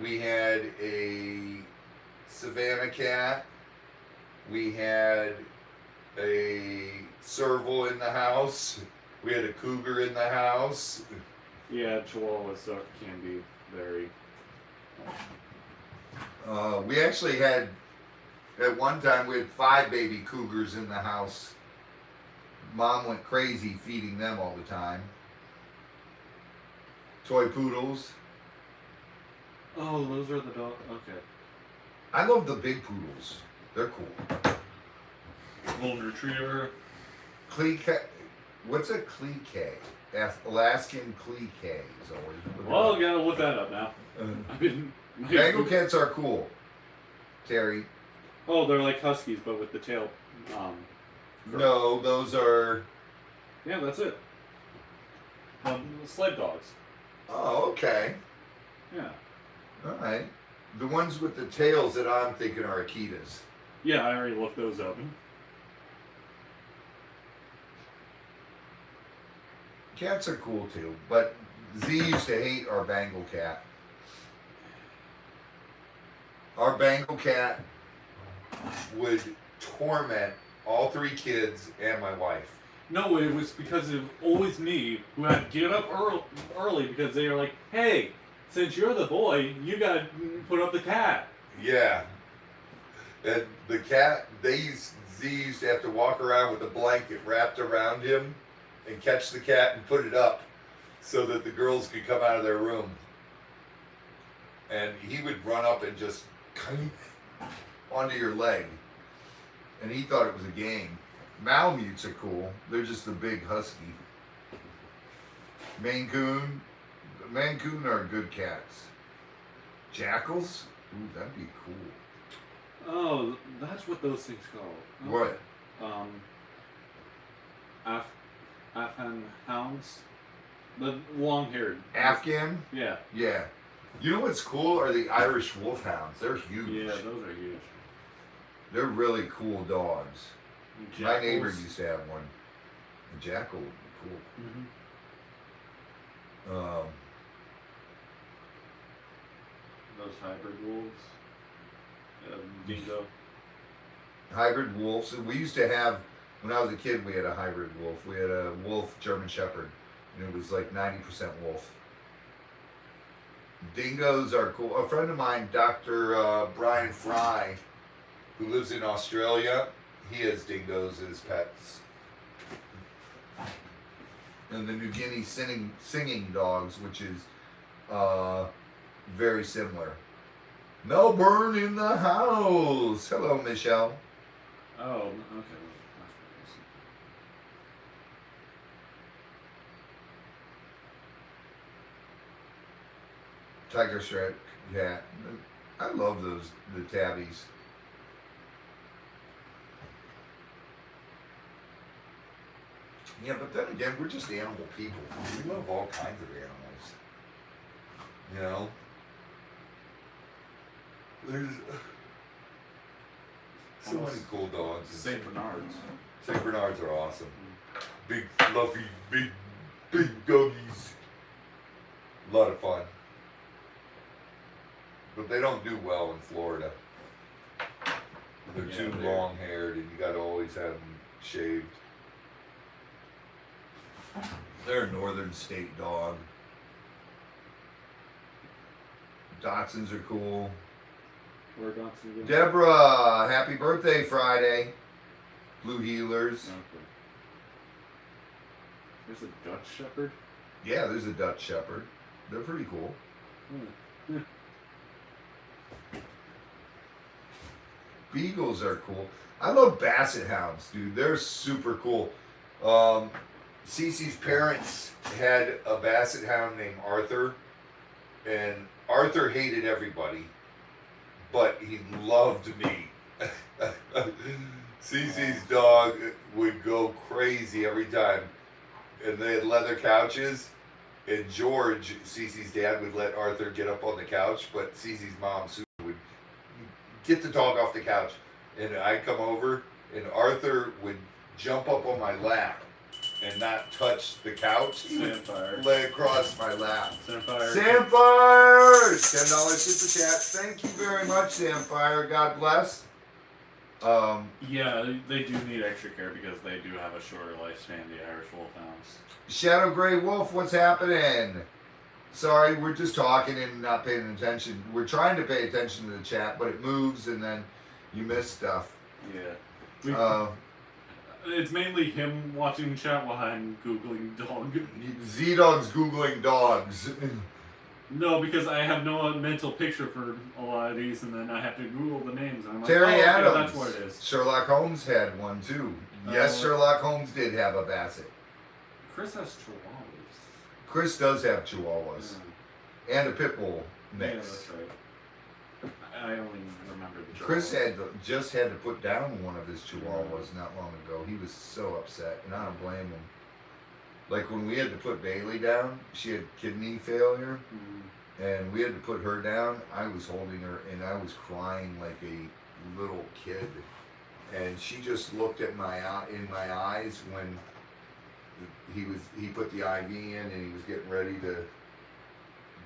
We had a Savannah cat. We had a serval in the house. We had a cougar in the house. Yeah, Chihuahuas can be very. We actually had, at one time, we had 5 baby cougars in the house. Mom went crazy feeding them all the time. Toy poodles. Oh, those are the dogs. Okay. I love the big poodles. They're cool. Golden Retriever. What's a clique? Alaskan clique is always. Well, I gotta look that up now. I've been. Bengal cats are cool. Terry. Oh, they're like huskies, but with the tail. No, those are. Yeah, that's it. Sled dogs. Oh, okay. Yeah. All right. The ones with the tails that I'm thinking are Akitas. Yeah, I already looked those up. Cats are cool too, but Z used to hate our Bengal cat. Our Bengal cat would torment all 3 kids and my wife. No, it was because it was always me who had to get up early because they were like, hey, since you're the boy, you gotta put up the cat. Yeah. And the cat, Z used to have to walk around with a blanket wrapped around him and catch the cat and put it up so that the girls could come out of their room. And he would run up and just onto your leg. And he thought it was a game. Malamutes are cool. They're just a big husky. Maine Coon are good cats. Jackals? Ooh, that'd be cool. Oh, that's what those things call. What? Afghan hounds. The long-haired. Afghan? Yeah. Yeah. You know what's cool are the Irish wolfhounds. They're huge. Yeah, those are huge. They're really cool dogs. Jackals. My neighbor used to have one. A jackal would be cool. Mm-hmm. Those hybrid wolves. Dingo. Hybrid wolves. We used to have, when I was a kid, we had a hybrid wolf. We had a wolf German Shepherd, and it was like 90% wolf. Dingoes are cool. A friend of mine, Dr. Brian Fry, who lives in Australia, he has dingoes as pets. And the New Guinea singing dogs, which is very similar. Melbourne in the house. Hello, Michelle. Oh, okay. Tiger Shrek, yeah. I love the tabbies. Yeah, but then again, we're just animal people. We love all kinds of animals. You know? There's so many cool dogs. Saint Bernards. Saint Bernards are awesome. Big, fluffy, big doggies. A lot of fun. But they don't do well in Florida. They're too long-haired, and you got to always have them shaved. They're a northern state dog. Dachshunds are cool. Where Dotson again? Deborah, happy birthday Friday. Blue Healers. Okay. There's a Dutch Shepherd. Yeah, there's a Dutch Shepherd. They're pretty cool. Yeah. Beagles are cool. I love Basset Hounds, dude. They're super cool. Cece's parents had a Basset Hound named Arthur, and Arthur hated everybody, but he loved me. Cece's dog would go crazy every time, and they had leather couches. And George, Cece's dad, would let Arthur get up on the couch, but Cece's mom, Sue, would get the dog off the couch. And I'd come over, and Arthur would jump up on my lap and not touch the couch. He would Sandfire. lay across my lap. Sandfire. Samfire! $10 super chat. Thank you very much, Samfire. God bless. Yeah, they do need extra care because they do have a shorter lifespan, the Irish Wolfhounds. Shadow Grey Wolf, what's happening? Sorry, we're just talking and not paying attention. We're trying to pay attention to the chat, but it moves and then you miss stuff. Yeah. It's mainly him watching chat while I'm Googling dog. Z-Dog's Googling dogs. No, because I have no mental picture for a lot of these, and then I have to Google the names. And I'm like, Terry okay, Adams. that's what it is. Sherlock Holmes had one too. Yes, Sherlock Holmes did have a Basset. Chris has chihuahuas. Chris does have Chihuahuas. Yeah. And a Pit Bull Yeah, mix. that's right. I only remember the chihuahuas. Chris just had to put down one of his Chihuahuas not long ago. He was so upset, and I don't blame him. Like when we had to put Bailey down, she had kidney failure, and we had to put her down. I was holding her, and I was crying like a little kid. And she just looked at in my eyes when he put the IV in, and he was getting ready to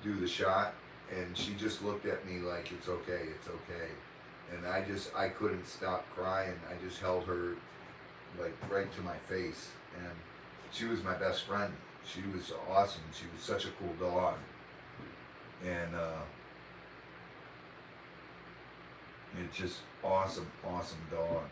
do the shot. And she just looked at me like, it's okay, it's okay. And I couldn't stop crying. I just held her like right to my face. And she was my best friend. She was awesome. She was such a cool dog. And it's just awesome, awesome dog.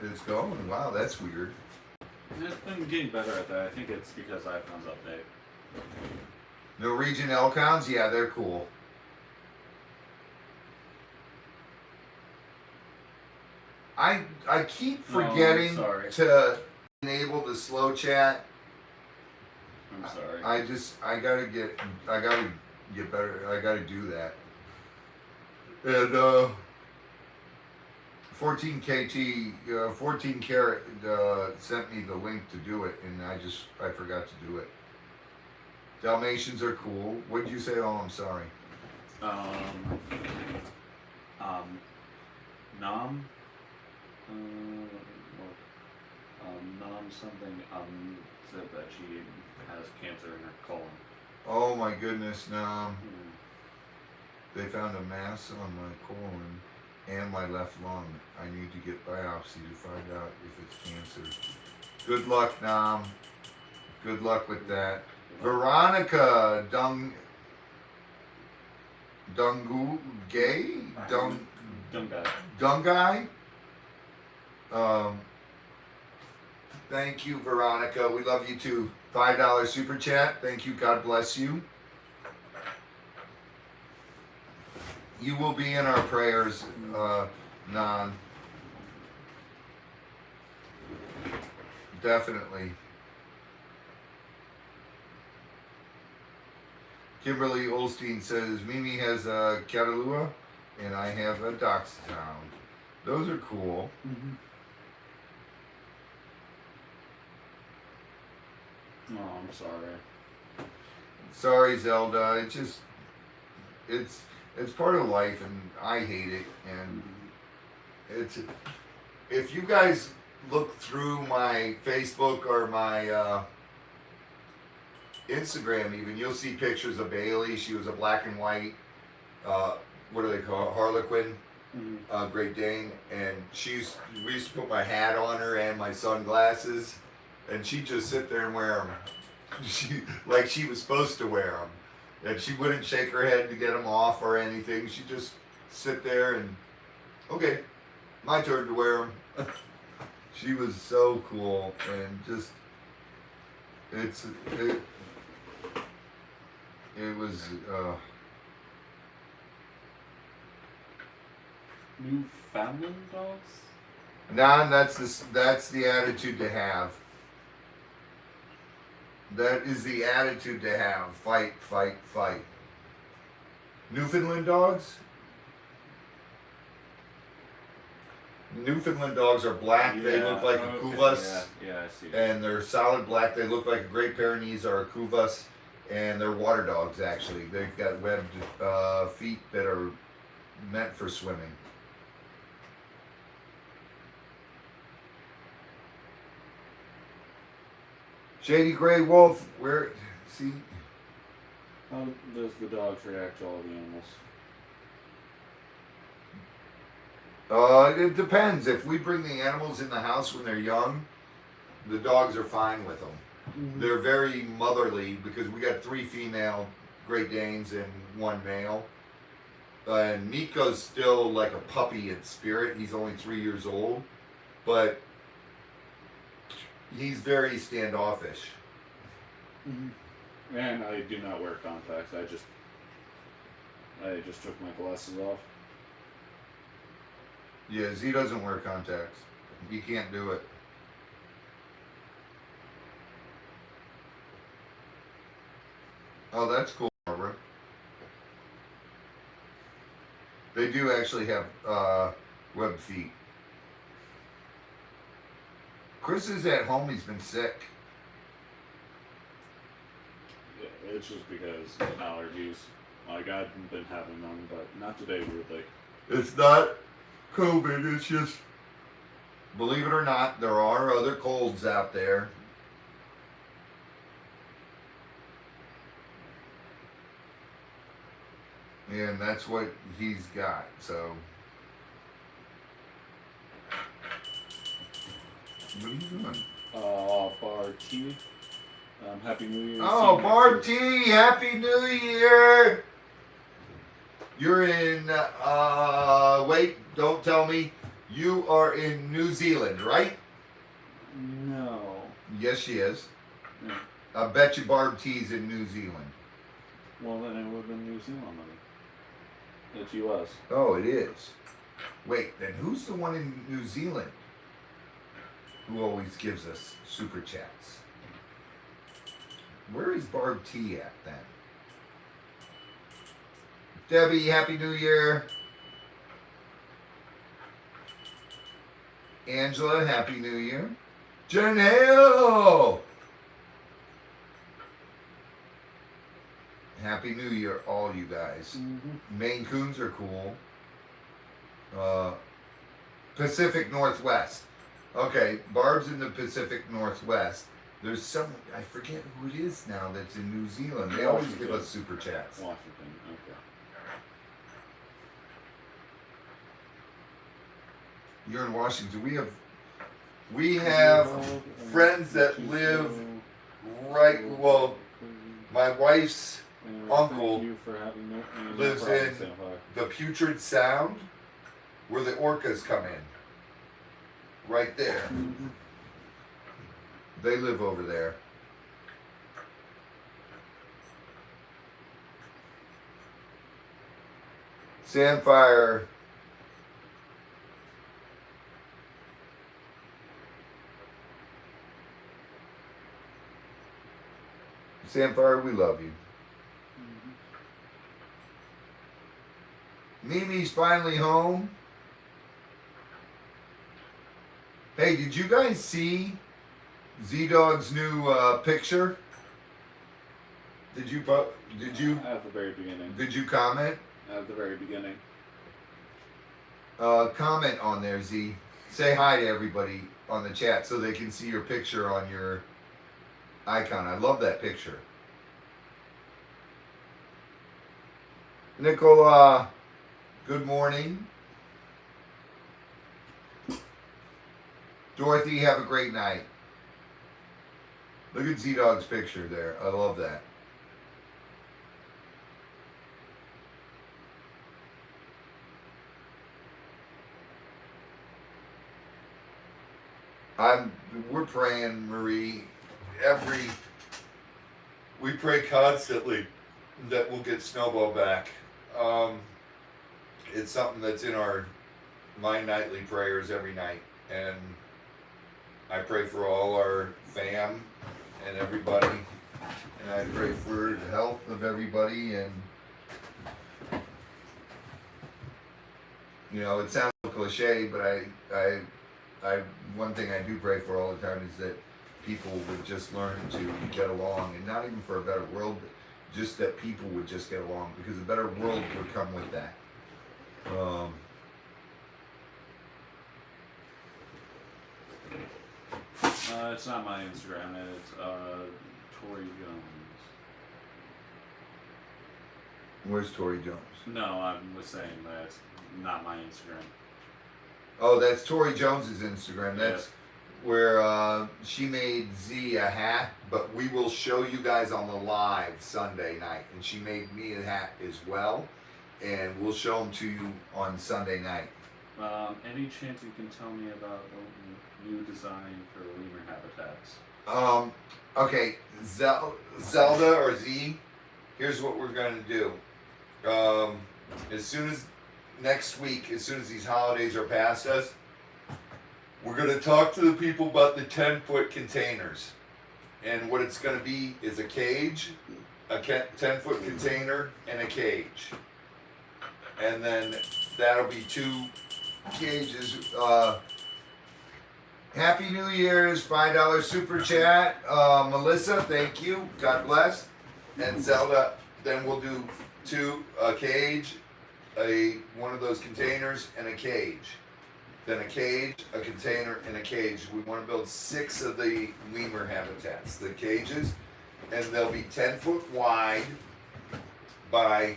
It's going. Wow, that's weird. It's been getting better at that. I think it's because iPhone's update. Norwegian Elkhounds, yeah, they're cool. I keep forgetting to enable the slow chat. I'm sorry. I gotta get better. I gotta do that. And 14 Carat sent me the link to do it, and I forgot to do it. Dalmatians are cool. What did you say? Oh, I'm sorry. Nom something said that she has cancer in her colon. Oh my goodness, no. They found a mass on my colon and my left lung. I need to get biopsy to find out if it's cancer. Good luck, Nam. Good luck with that. Veronica Dungai. Thank you, Veronica. We love you too. $5 super chat. Thank you. God bless you. You will be in our prayers, Nan. Definitely. Kimberly Olstein says, Mimi has a Catalua and I have a Dachshund. Those are cool. Mm-hmm. Oh, I'm sorry. Sorry, Zelda. It's part of life, and I hate it. And if you guys look through my Facebook or my Instagram, even you'll see pictures of Bailey. She was a black and white what do they call it? Harlequin, Mm-hmm. Great Dane, and we used to put my hat on her and my sunglasses, and she'd just sit there and wear them. Like she was supposed to wear them, and she wouldn't shake her head to get them off or anything. She'd just sit there and, okay, my turn to wear them. She was so cool, and just it was. Newfoundland dogs? Nah, that's the attitude to have. That is the attitude to have. Fight, fight, fight. Newfoundland dogs? Newfoundland dogs are black. They look like a Kuvas. Yeah, I see. And they're solid black. They look like a Great Pyrenees or a Kuvas. And they're water dogs, actually. They've got webbed feet that are meant for swimming. Shady Gray Wolf, where, see? How does the dogs react to all the animals? It depends. If we bring the animals in the house when they're young, the dogs are fine with them. Mm-hmm. They're very motherly because we got 3 female Great Danes and 1 male. And Nico's still like a puppy in spirit. He's only 3 years old, but he's very standoffish. Mm-hmm. And I do not wear contacts. I just took my glasses off. Yes, he doesn't wear contacts. He can't do it. Oh, that's cool, Barbara. They do actually have webbed feet. Chris is at home. He's been sick. Yeah, it's just because of allergies. Like, I've been having them, but not today, weirdly. It's not COVID. It's just, believe it or not, there are other colds out there. And that's what he's got, so. What are you doing? Barczyk. Happy New Year. Oh, Barb T, Happy New Year! You're in, wait, don't tell me. You are in New Zealand, right? No. Yes, she is. Yeah. I bet you Barb T's in New Zealand. Well, then it would have been New Zealand money. It's U.S. Oh, it is. Wait, then who's the one in New Zealand who always gives us super chats? Where is Barb T at then? Debbie, Happy New Year. Angela, Happy New Year. Janelle! Happy New Year, all you guys. Mm-hmm. Maine Coons are cool. Pacific Northwest. Okay, Barb's in the Pacific Northwest. There's some, I forget who it is now that's in New Zealand. They always give us super chats. Washington, okay. You're in Washington. We have friends that live right, well, my wife's uncle Thank you for having me. lives in the Putrid Sound where the orcas come in. Right there. Mm-hmm. They live over there. Sandfire. Sandfire, we love you. Mimi's finally home. Hey, did you guys see Z-Dog's new picture? Did you At the very beginning. did you comment? At the very beginning. Comment on there, Z. Say hi to everybody on the chat so they can see your picture on your icon. I love that picture. Nicola, good morning. Dorothy, have a great night. Look at Z-Dog's picture there. I love that. We're praying, Marie. We pray constantly that we'll get Snowball back. It's something that's in my nightly prayers every night, and I pray for all our fam and everybody, and I pray for the health of everybody. And it sounds a cliche, but I one thing I do pray for all the time is that people would just learn to get along, and not even for a better world, but just that people would just get along, because a better world would come with that. It's not my Instagram. It's Tori Jones. Where's Tori Jones? No, I was saying that's not my Instagram. Oh, that's Tori Jones's Instagram. That's where she made Z a hat, but we will show you guys on the live Sunday night. And she made me a hat as well, and we'll show them to you on Sunday night. Any chance you can tell me about the new design for lemur habitats? Okay, Zelda or Z, here's what we're going to do. As soon as next week, as soon as these holidays are past us, we're going to talk to the people about the 10-foot containers. And what it's going to be is a cage, a 10-foot container, and a cage. And then that'll be 2 cages. Happy New Year's, $5 super chat. Melissa, thank you. God bless. And Zelda, then we'll do 2, a cage, one of those containers, and a cage. Then a cage, a container, and a cage. We want to build 6 of the lemur habitats, the cages, and they'll be 10 foot wide by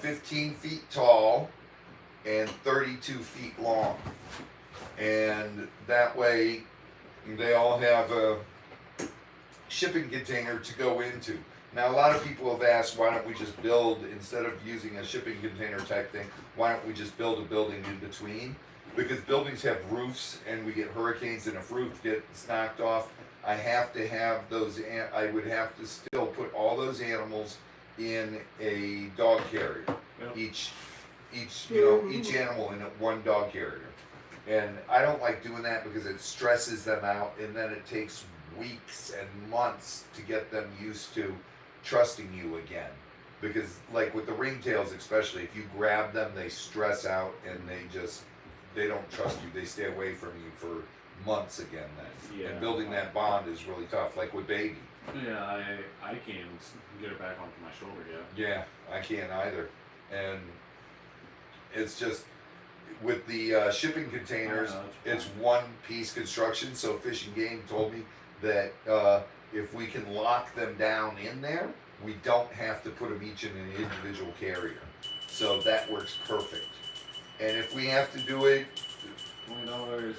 15 feet tall and 32 feet long. And that way they all have a shipping container to go into. Now, a lot of people have asked, why don't we just build, instead of using a shipping container type thing, why don't we just build a building in between? Because buildings have roofs, and we get hurricanes, and if roof gets knocked off, I have to have those, I would have to still put all those animals in a dog carrier. Yep. Each animal in one dog carrier. And I don't like doing that because it stresses them out, and then it takes weeks and months to get them used to trusting you again. Because like with the ringtails especially, if you grab them, they stress out and they don't trust you. They stay away from you for months again then. Yeah. And building that bond is really tough, like with Baby. Yeah, I can't get her back onto my shoulder yet. Yeah, I can't either. And it's just, with the shipping containers, it's one piece construction. So Fish and Game told me that if we can lock them down in there, we don't have to put them each in an individual carrier. So that works perfect. And if we have to do it, $20.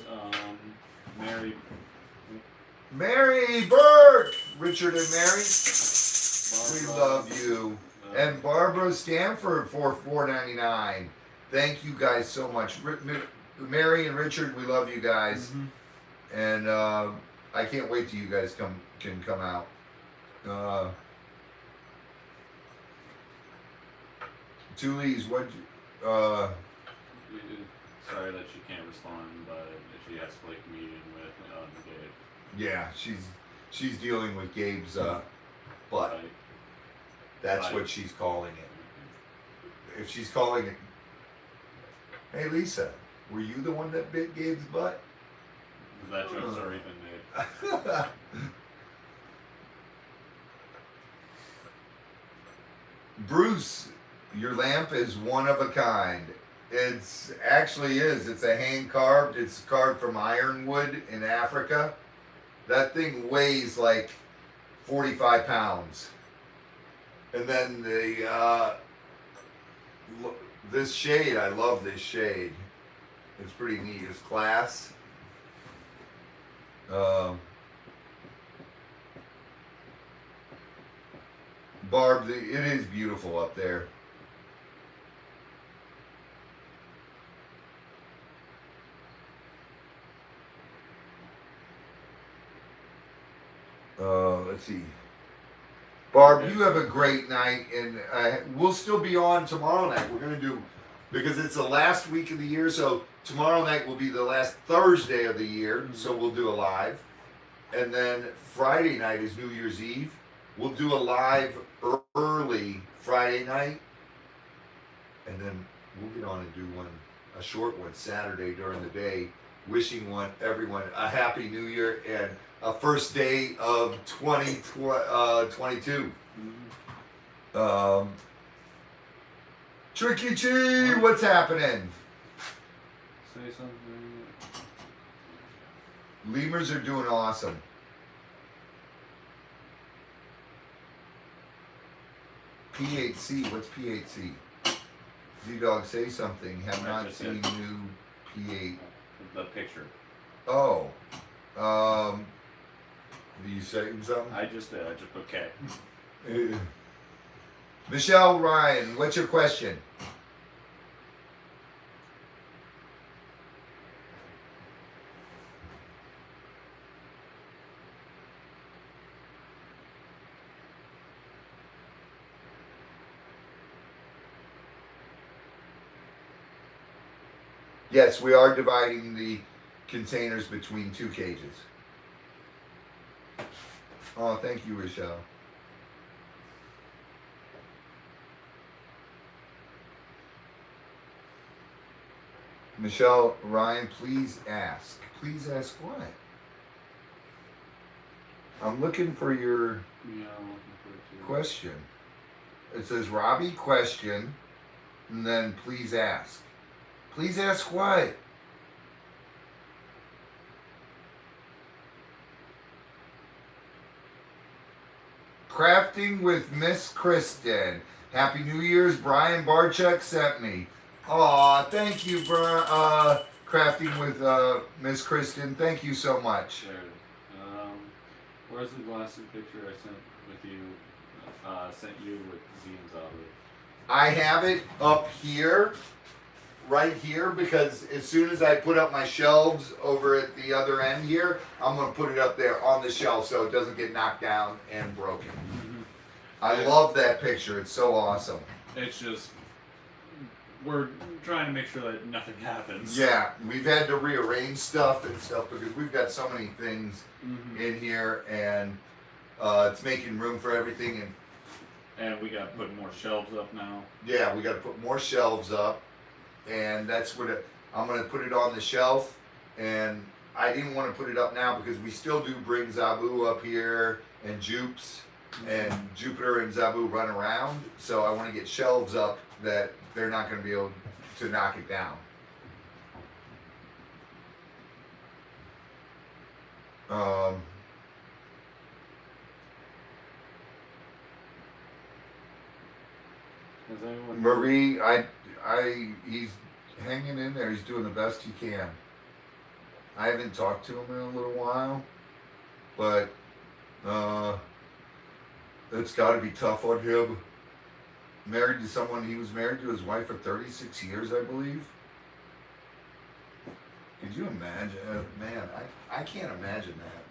Mary Burke, Richard and Mary, Barbara, we love you. And Barbara Stanford for $4.99. Thank you guys so much. Mary and Richard, we love you guys. Mm-hmm. And I can't wait till you guys can come out. Tully's, sorry that she can't respond, but she has to like meeting with Gabe. Yeah, she's dealing with Gabe's butt. Right. That's Right. what she's calling it. If she's calling it, hey Lisa, were you the one that bit Gabe's butt? That joke's already been made. Bruce, your lamp is one of a kind. It's actually is. It's a hand carved. It's carved from ironwood in Africa. That thing weighs like 45 pounds. And then the This shade, I love this shade. It's pretty neat. It's class. Um, Barb, it is beautiful up there. Let's see. Barb, you have a great night, and we'll still be on tomorrow night. We're going to do, because it's the last week of the year, so tomorrow night will be the last Thursday of the year, so we'll do a live. And then Friday night is New Year's Eve. We'll do a live early Friday night, and then we'll get on and do a short one Saturday during the day, wishing everyone a happy New Year and a first day of 2022. Tricky Chi, what's happening? Say something. Lemurs are doing awesome. PHC, what's PHC? Z-Dog, say something. Have not seen new P8. The picture. Oh. Are you saying something? I just did. I just put K. Michelle Ryan, what's your question? Yes, we are dividing the containers between 2 cages. Oh, thank you, Rochelle. Michelle Ryan, please ask. Please ask what? I'm looking for your Yeah, I'm looking for it too. question. It says Robbie question, and then please ask. Please ask what? Crafting with Miss Kristen. Happy New Year's. Brian Barczyk sent me. Aw, thank you, Crafting with Miss Kristen. Thank you so much. There it is. Where's the glasses picture I sent with you? Sent you with Z and Zabu. I have it up here, right here, because as soon as I put up my shelves over at the other end here, I'm going to put it up there on the shelf so it doesn't get knocked down and broken. Mm-hmm. I love that picture. It's so awesome. It's just, we're trying to make sure that nothing happens. Yeah, we've had to rearrange stuff and stuff because we've got so many things Mm-hmm. in here, and it's making room for everything. And we got to put more shelves up now. Yeah, we got to put more shelves up, and that's what I'm going to put it on the shelf. And I didn't want to put it up now because we still do bring Zabu up here and Jupes, and Jupiter and Zabu run around. So I want to get shelves up that they're not going to be able to knock it down. Has anyone... Marie, he's hanging in there. He's doing the best he can. I haven't talked to him in a little while, but it's got to be tough on him. Married to someone, he was married to his wife for 36 years, I believe. Could you imagine? Man, I can't imagine that.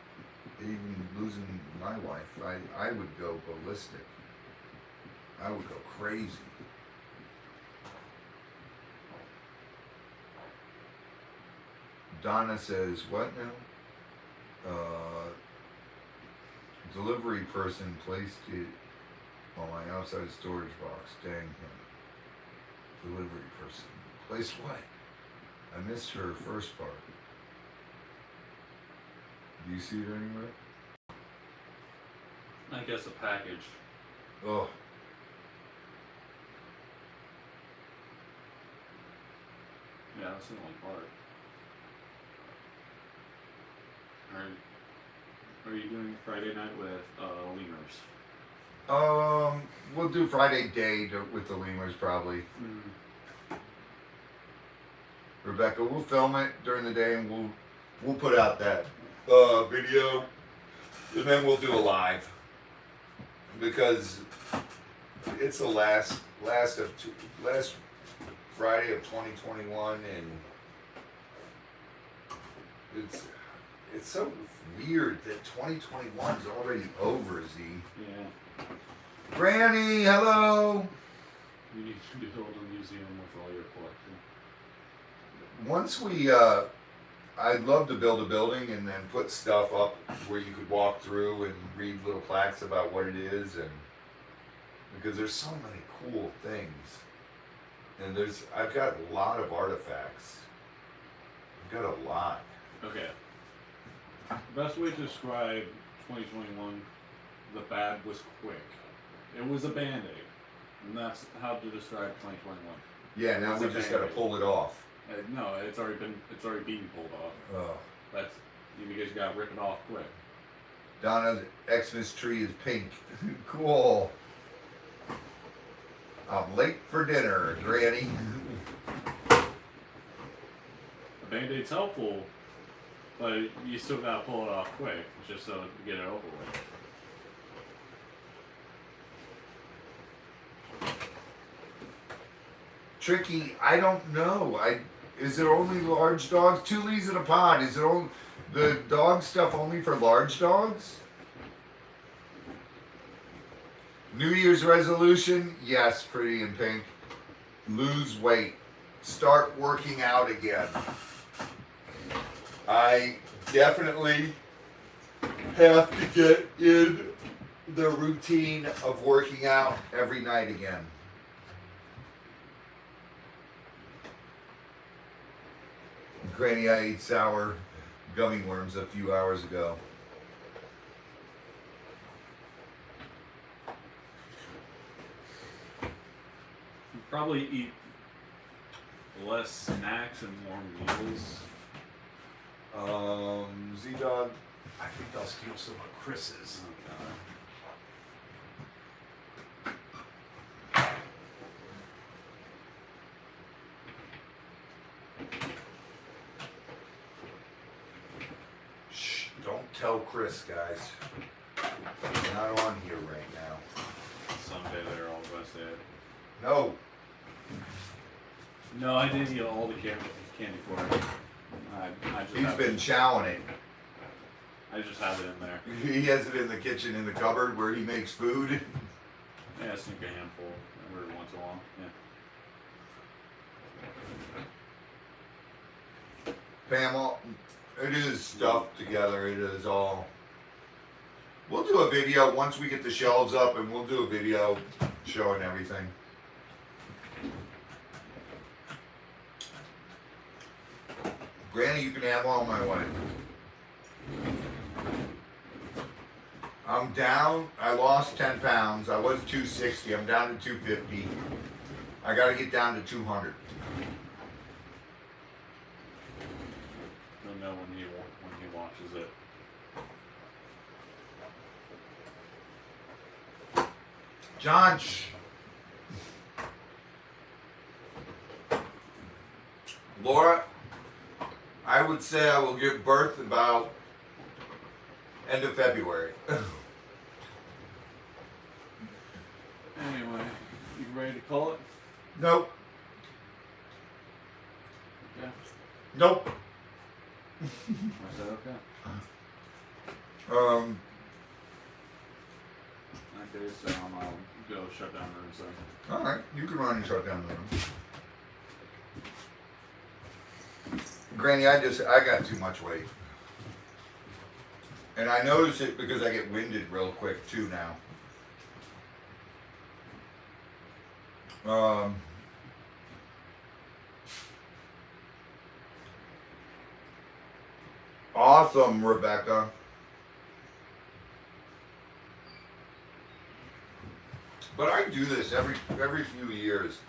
Even losing my wife, I would go ballistic. I would go crazy. Donna says, what now? Delivery person placed it on my outside storage box. Dang him. Delivery person. Placed what? I missed her first part. Do you see it anywhere? I guess a package. Oh. Yeah, that's the only part. Are you doing Friday night with lemurs? We'll do Friday day with the lemurs probably. Rebecca. We'll film it during the day and we'll put out that video, and then we'll do a live because it's the last Friday of 2021, and it's so weird that 2021 is already over. Z. Yeah. Granny, hello. You need to build a museum with all your collection. Once we, I'd love to build a building and then put stuff up where you could walk through and read little plaques about what it is, and because there's so many cool things, and I've got a lot of artifacts. I've got a lot. Okay. The best way to describe 2021, the bad was quick. It was a band-aid. And that's how to describe 2021. Yeah, now It's we a just got to Band-Aid. pull it off. No, it's already being pulled off. Oh. That's because you got to rip it off quick. Donna's Xmas tree is pink. Cool. I'm late for dinner, Granny. A Band-Aid's helpful, but you still got to pull it off quick, just so to get it over with. Tricky, I don't know. Is it only large dogs? 2 leaves in a pod. Is it only the dog stuff only for large dogs? New Year's resolution? Yes, pretty in pink. Lose weight. Start working out again. I definitely have to get in the routine of working out every night again. Granny, I ate sour gummy worms a few hours ago. You probably eat less snacks and more meals. Z-Dog, I think I'll steal some of Chris's. Shh, don't tell Chris, guys. He's not on here right now. Someday they're all busted. No. No, I didn't eat all the candy corn. I just He's have been it. chowing it. I just have it in there. He has it in the kitchen in the cupboard where he makes food. Yeah, sneak a handful every once in a while. Yeah. Pam, it is stuffed together. It is all. We'll do a video once we get the shelves up, and we'll do a video showing everything. Granny, you can have all my way. I'm down. I lost 10 pounds. I was 260. I'm down to 250. I got to get down to 200. He'll know when he watches it. John, shh. Laura, I would say I will give birth about end of February. Anyway, you ready to call it? Nope. Yeah. Nope. I said okay. Okay, so I'll go shut down the room. So. All right, you can run and shut down the room. Granny, I got too much weight. And I notice it because I get winded real quick too now. Awesome, Rebecca. But I do this every few years.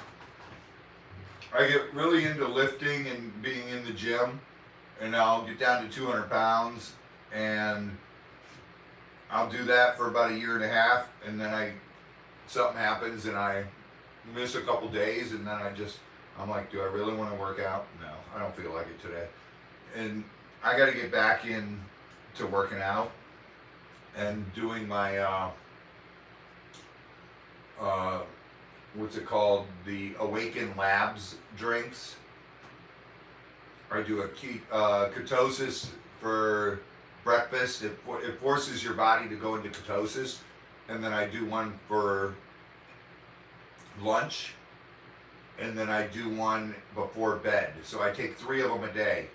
I get really into lifting and being in the gym, and I'll get down to 200 pounds, and I'll do that for about a year and a half, and then something happens, and I miss a couple days, and then I'm like, do I really want to work out? No, I don't feel like it today. And I got to get back in to working out and doing my uh, what's it called? The Awaken Labs drinks. I do a ketosis for breakfast. It forces your body to go into ketosis, and then I do one for lunch, and then I do one before bed. So I take 3 of them a day,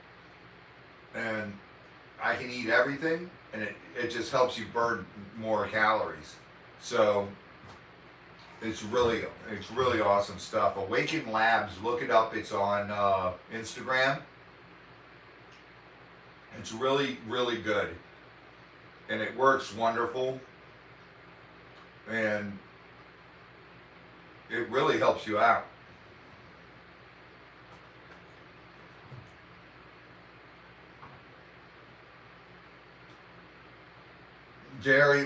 and I can eat everything, and it just helps you burn more calories. So it's really awesome stuff. Awaken Labs, look it up. It's on Instagram. It's really good, and it works wonderful, and it really helps you out. Jerry,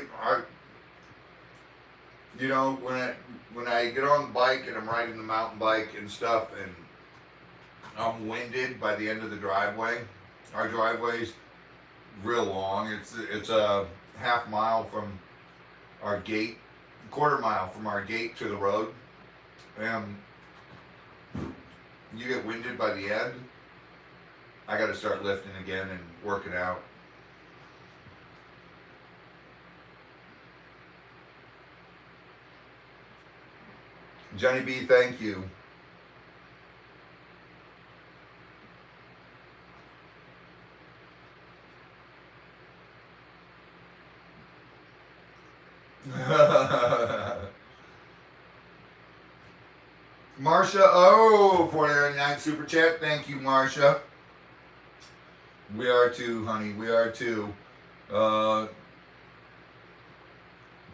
when I get on the bike and I'm riding the mountain bike and stuff, and I'm winded by the end of the driveway. Our driveway's real long. It's a half mile from our gate, quarter mile from our gate to the road, and you get winded by the end. I got to start lifting again and working out. Johnny B, thank you. Marsha, oh, 499 super chat. Thank you, Marsha. We are too, honey. We are too.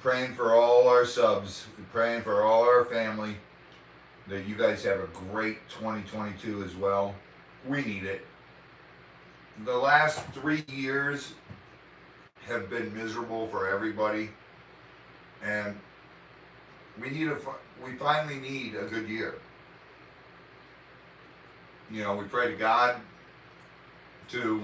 Praying for all our subs, praying for all our family, that you guys have a great 2022 as well. We need it. The last 3 years have been miserable for everybody, and we finally need a good year. You know, we pray to God to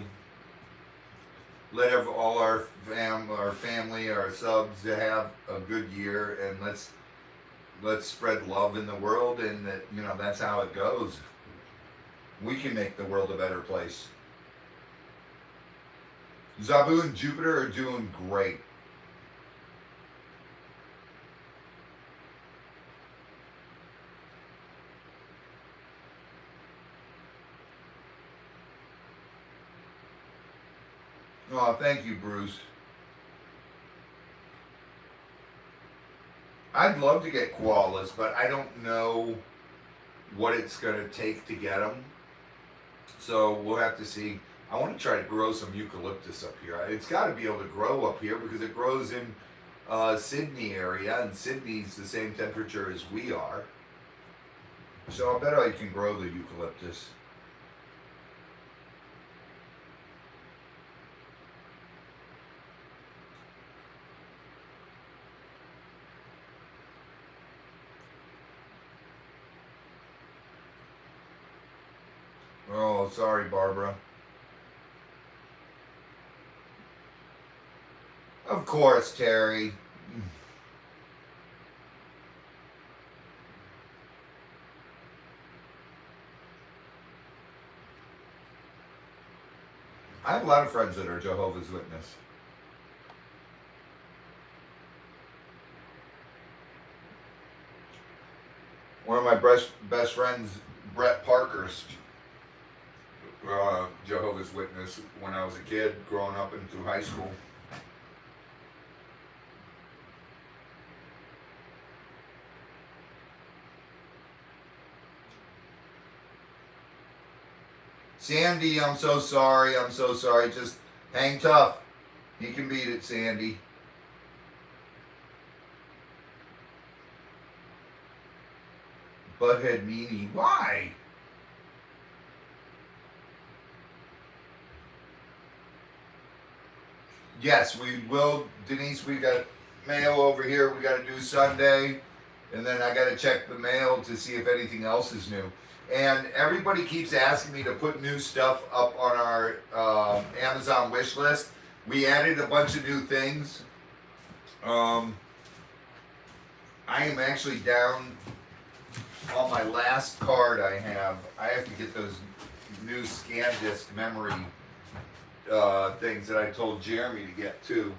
let all our family, our subs, to have a good year, and let's spread love in the world, and that, you know, that's how it goes. We can make the world a better place. Zabu and Jupiter are doing great. Oh, thank you, Bruce. I'd love to get koalas, but I don't know what it's going to take to get them. So we'll have to see. I want to try to grow some eucalyptus up here. It's got to be able to grow up here because it grows in Sydney area, and Sydney's the same temperature as we are. So I bet I can grow the eucalyptus. Oh, sorry, Barbara. Of course, Terry. I have a lot of friends that are Jehovah's Witness. One of my best friends, Brett Parkhurst, Jehovah's Witness when I was a kid, growing up and through high school. Sandy, I'm so sorry. I'm so sorry. Just hang tough. You can beat it, Sandy. Butthead meanie. Why? Yes, we will. Denise, we got mail over here we got to do Sunday. And then I got to check the mail to see if anything else is new. And everybody keeps asking me to put new stuff up on our Amazon wish list. We added a bunch of new things. I am actually down on my last card I have. I have to get those new scan disk memory things that I told Jeremy to get too.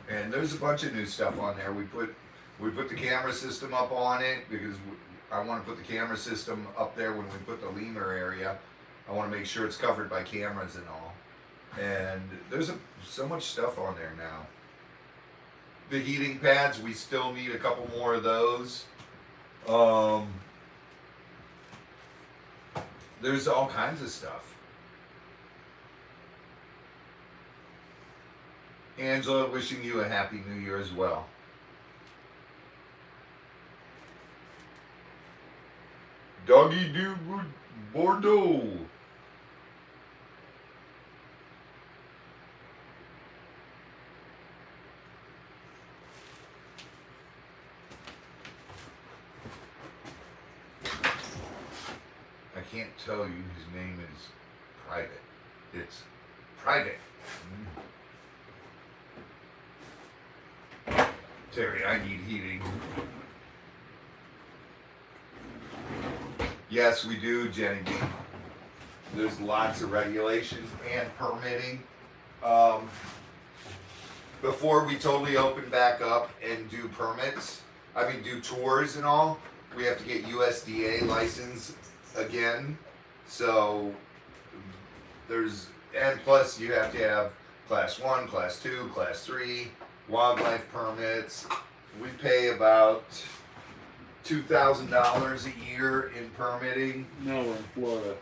And there's a bunch of new stuff on there. We put the camera system up on it because I want to put the camera system up there when we put the lemur area. I want to make sure it's covered by cameras and all. And there's so much stuff on there now. The heating pads, we still need a couple more of those. There's all kinds of stuff. Angela, wishing you a happy new year as well. Doggy Doo Bordeaux. I can't tell you his name is private. It's private. Terry, I need heating. Yes, we do, Jenny B. There's lots of regulations and permitting. Before we totally open back up and do permits, do tours and all, we have to get USDA license again. So and plus you have to have class 1, class 2, class 3, wildlife permits. We pay about $2,000 a year in permitting. No, we're in Florida.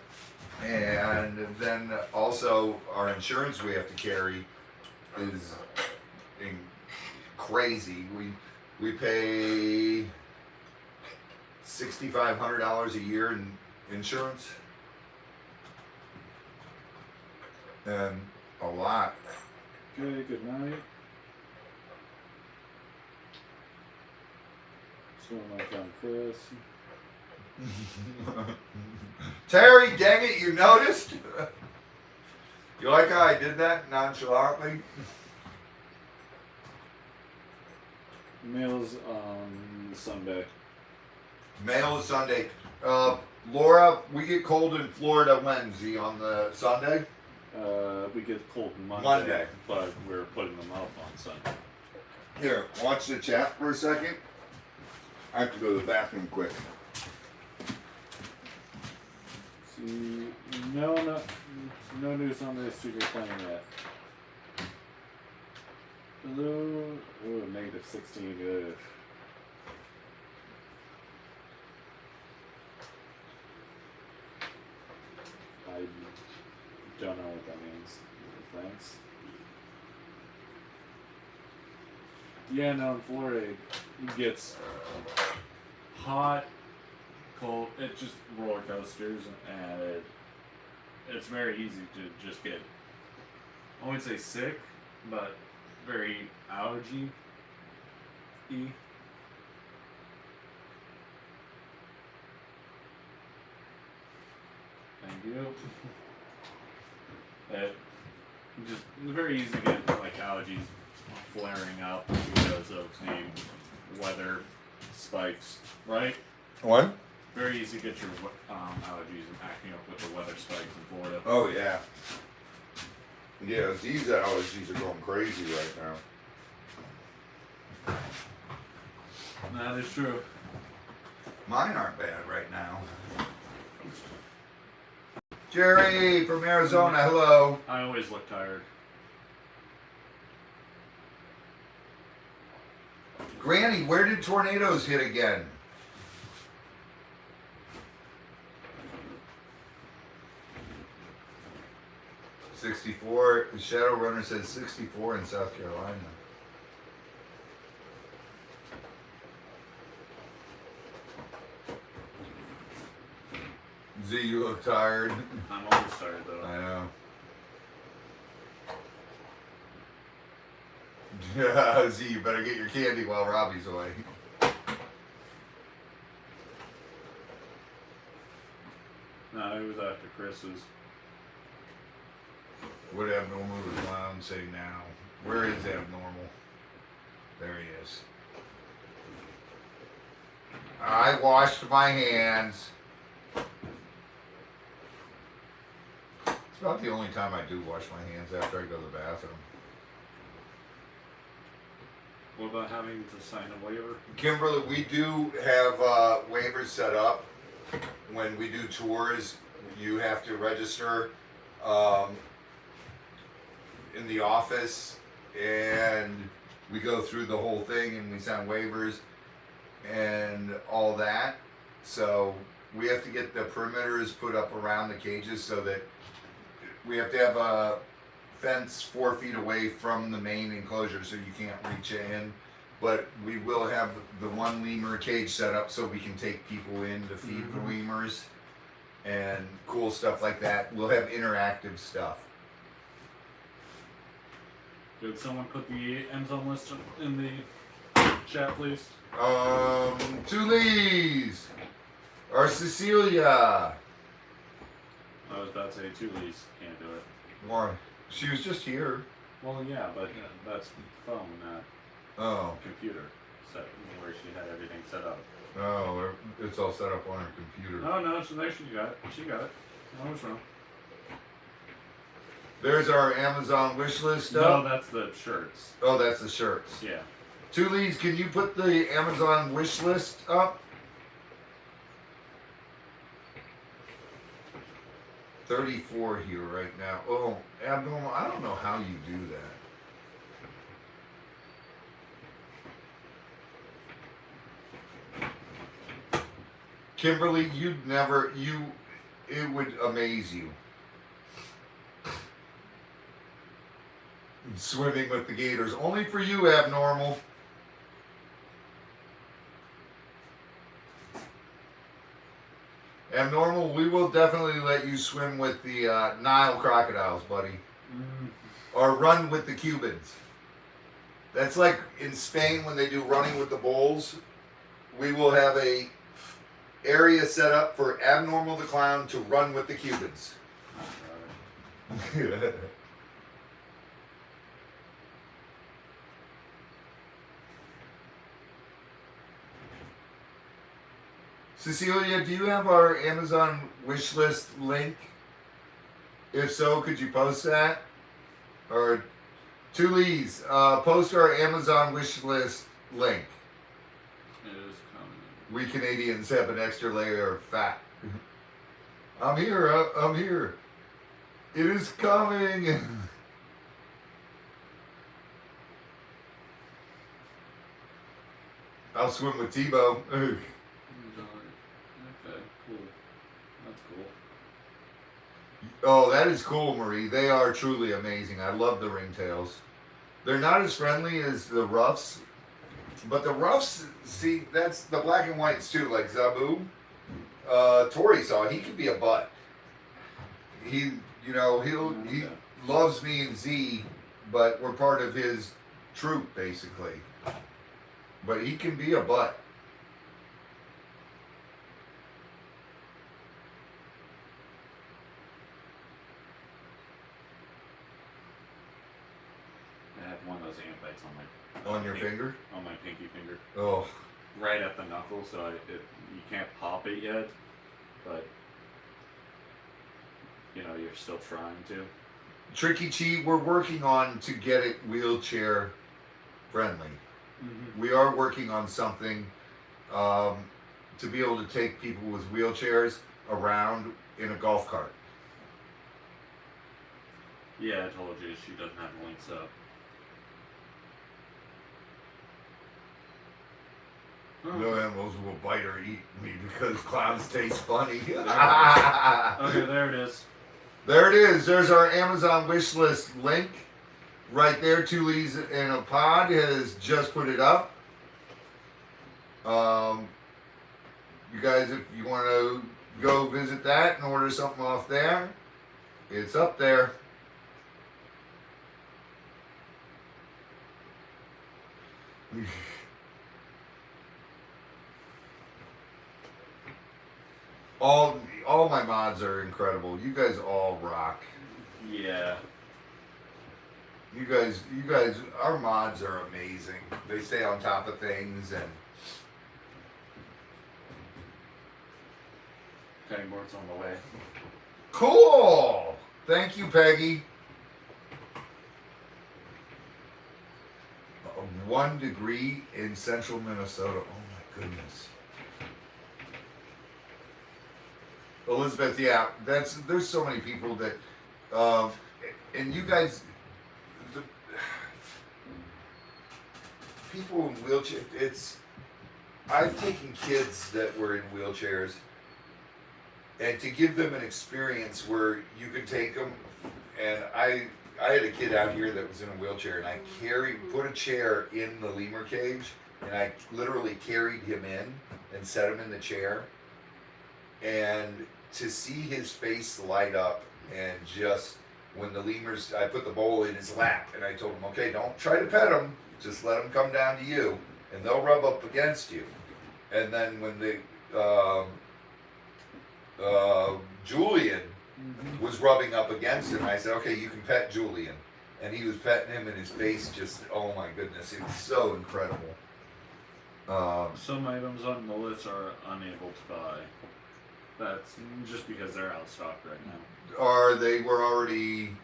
And then also our insurance we have to carry is crazy. We pay $6,500 a year in insurance. And a lot. Okay, good night. Like on Chris. Terry, dang it, you noticed? You like how I did that nonchalantly? Mail's on Sunday. Mail is Sunday. Laura, we get cold in Florida Wednesday on the Sunday? We get cold Monday. But we're putting them up on Sunday. Here, watch the chat for a second. I have to go to the bathroom quick. See, no news on this Super playing yet. Hello. Oh, negative 16. Good. I don't know what that means. Thanks. Yeah, no, in Florida it gets hot, cold. It's just roller coasters, and it's very easy to just get, I wouldn't say sick, but very allergy-y. Thank you. It just very easy to get like allergies flaring up because of the weather spikes, right? What? Very easy to get your allergies and acting up with the weather spikes in Florida. Oh, yeah. Yeah, these allergies are going crazy right now. That is true. Mine aren't bad right now. Jerry from Arizona, hello. I always look tired. Granny, where did tornadoes hit again? $64. The Shadowrunner says 64 in South Carolina. Z, you look tired. I'm always tired though. I know. Yeah, Z, you better get your candy while Robbie's away. No, it was after Chris's. What abnormal the clown say now? Where is abnormal? There he is. I washed my hands. It's about the only time I do wash my hands after I go to the bathroom. What about having to sign a waiver? Kimberly, we do have waivers set up. When we do tours, you have to register in the office, and we go through the whole thing, and we sign waivers and all that. So we have to get the perimeters put up around the cages so that we have to have a fence 4 feet away from the main enclosure so you can't reach in. But we will have the one lemur cage set up so we can take people in to feed the lemurs and cool stuff like that. We'll have interactive stuff. Did someone put the Amazon list in the chat, please? Tully's or Cecilia. I was about to say Tully's can't do it. Why? She was just here. Well, yeah, but that's phone, not Oh. computer set where she had everything set up. Oh, it's all set up on her computer. Oh no, so there she got it. She got it. No, what's wrong? There's our Amazon wish list No, up. that's the shirts. Oh, that's the shirts. Yeah. Tully's, can you put the Amazon wish list up? 34 here right now. Oh, abnormal. I don't know how you do that. Kimberly, it would amaze you. Swimming with the gators. Only for you, abnormal. Abnormal, we will definitely let you swim with the Nile crocodiles, buddy. Or run with the Cubans. That's like in Spain when they do running with the bulls. We will have a area set up for Abnormal the Clown to run with the Cubans. Cecilia, do you have our Amazon wish list link? If so, could you post that? Or Tully's, post our Amazon wish list link. It is coming. We Canadians have an extra layer of fat. I'm here. I'm here. It is coming. I'll swim with Tebow. Okay, cool. That's cool. Oh, that is cool, Marie. They are truly amazing. I love the ringtails. They're not as friendly as the ruffs, but the ruffs, see, that's the black and whites too, like Zabu. Tori saw, he could be a butt. He loves me and Z, but we're part of his troop, basically. But he can be a butt. I have one of those ant bites on my On your finger? On my pinky finger. Oh. Right at the knuckle, so you can't pop it yet, but you're still trying to. Tricky Chi, we're working on to get it wheelchair friendly. Mm-hmm. We are working on something to be able to take people with wheelchairs around in a golf cart. Yeah, I told you she doesn't have links up. No animals will bite or eat me because clowns taste funny. Okay, there it is. There it is. There's our Amazon wish list link. Right there, Tully's in a Pod has just put it up. You guys, if you want to go visit that and order something off there, it's up there. All my mods are incredible. You guys all rock. Yeah. You guys, our mods are amazing. They stay on top of things and. Cutting board's on the way. Cool! Thank you, Peggy. 1 degree in central Minnesota. Oh my goodness. Elizabeth, yeah, there's so many people that, and you guys, the people in wheelchairs. I've taken kids that were in wheelchairs, and to give them an experience where you could take them, and I had a kid out here that was in a wheelchair, and I put a chair in the lemur cage, and I literally carried him in and set him in the chair, and to see his face light up, and just when the lemurs, I put the bowl in his lap, and I told him, okay, don't try to pet him, just let him come down to you, and they'll rub up against you, and then when Julian was rubbing up against him, I said, okay, you can pet Julian. And he was petting him, and his face just, oh my goodness, it was so incredible. Some items on the list are unable to buy. That's just because they're out of stock right now. Or they were already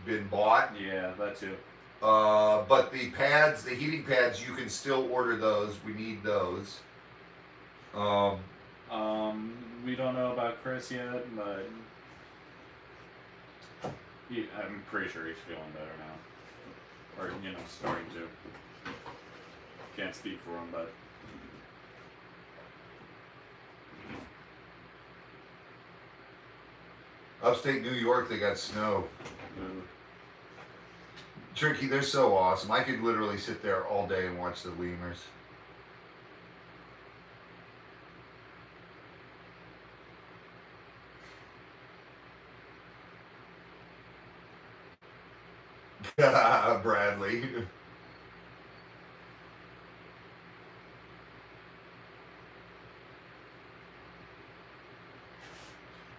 been bought. Yeah, that too. But the pads, the heating pads, you can still order those. We need those. We don't know about Chris yet, but I'm pretty sure he's feeling better now. Or, starting to. Can't speak for him, but. Upstate New York, they got snow. Ooh. Tricky, they're so awesome. I could literally sit there all day and watch the lemurs. Bradley.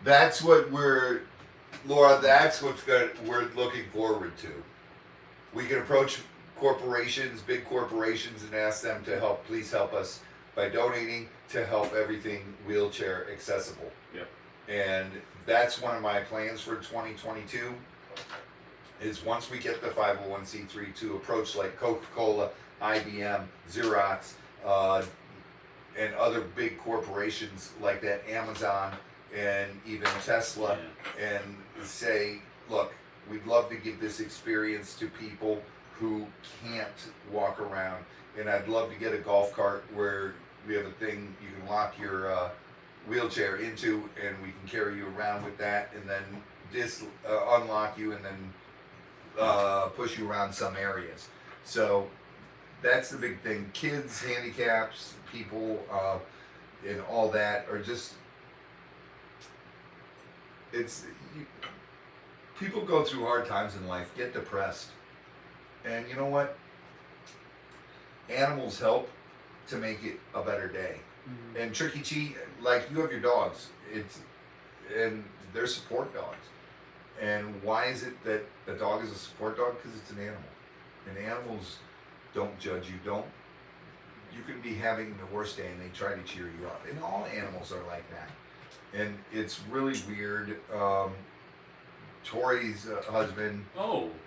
That's what Laura, that's we're looking forward to. We can approach corporations, big corporations, and ask them to please help us by donating to help everything wheelchair accessible. Yep. And that's one of my plans for 2022. Is once we get the 501c3 to approach like Coca-Cola, IBM, Xerox, and other big corporations like that, Amazon, and even Tesla, and say, look, we'd love to give this experience to people who can't walk around, and I'd love to get a golf cart where we have a thing you can lock your wheelchair into, and we can carry you around with that, and then unlock you, and then push you around some areas. So that's the big thing. Kids, handicaps, people, and all that are just, people go through hard times in life, get depressed. And you know what? Animals help to make it a better day. Mm-hmm. And Tricky Chi, like you have your dogs, and they're support dogs. And why is it that a dog is a support dog? Because it's an animal. And animals don't judge you. You can be having the worst day and they try to cheer you up. And all animals are like that. And it's really weird. Tori's husband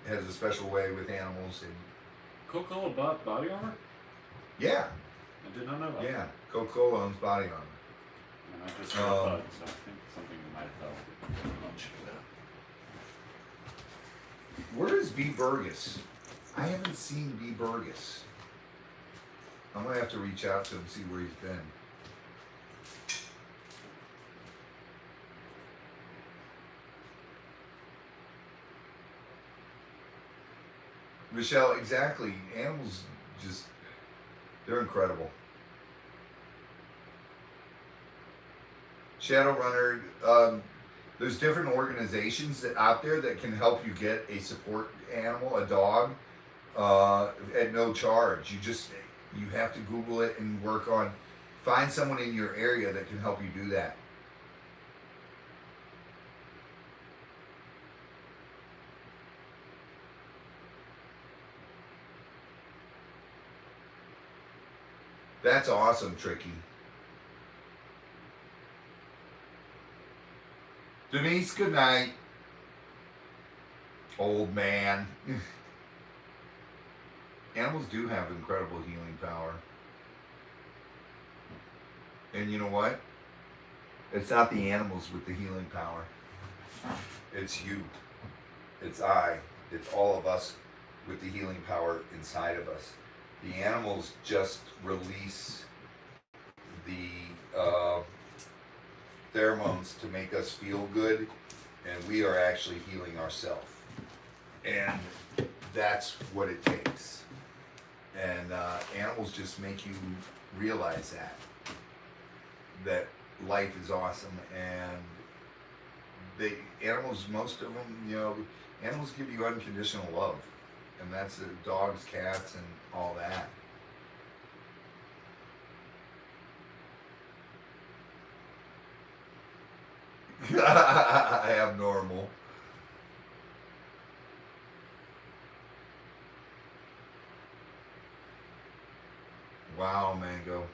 has a special way with animals. And Coca-Cola bought body armor? Yeah. I did not know that. Yeah. Coca-Cola owns body armor. And I just heard a thud, so I think something might have fell. I'll check it out. Where is B. Burgess? I haven't seen B. Burgess. I'm going to have to reach out to him, see where he's been. Michelle, exactly. Animals they're incredible. Shadowrunner, there's different organizations out there that can help you get a support animal, a dog, at no charge. You have to Google it and find someone in your area that can help you do that. That's awesome, Tricky. Denise, good night. Old man. Animals do have incredible healing power. And you know what? It's not the animals with the healing power. It's you. It's I. It's all of us with the healing power inside of us. The animals just release the pheromones to make us feel good, and we are actually healing ourselves. And that's what it takes. And animals just make you realize that life is awesome, and animals, most of them, animals give you unconditional love, and that's dogs, cats, and all that. Abnormal. Wow, Mango.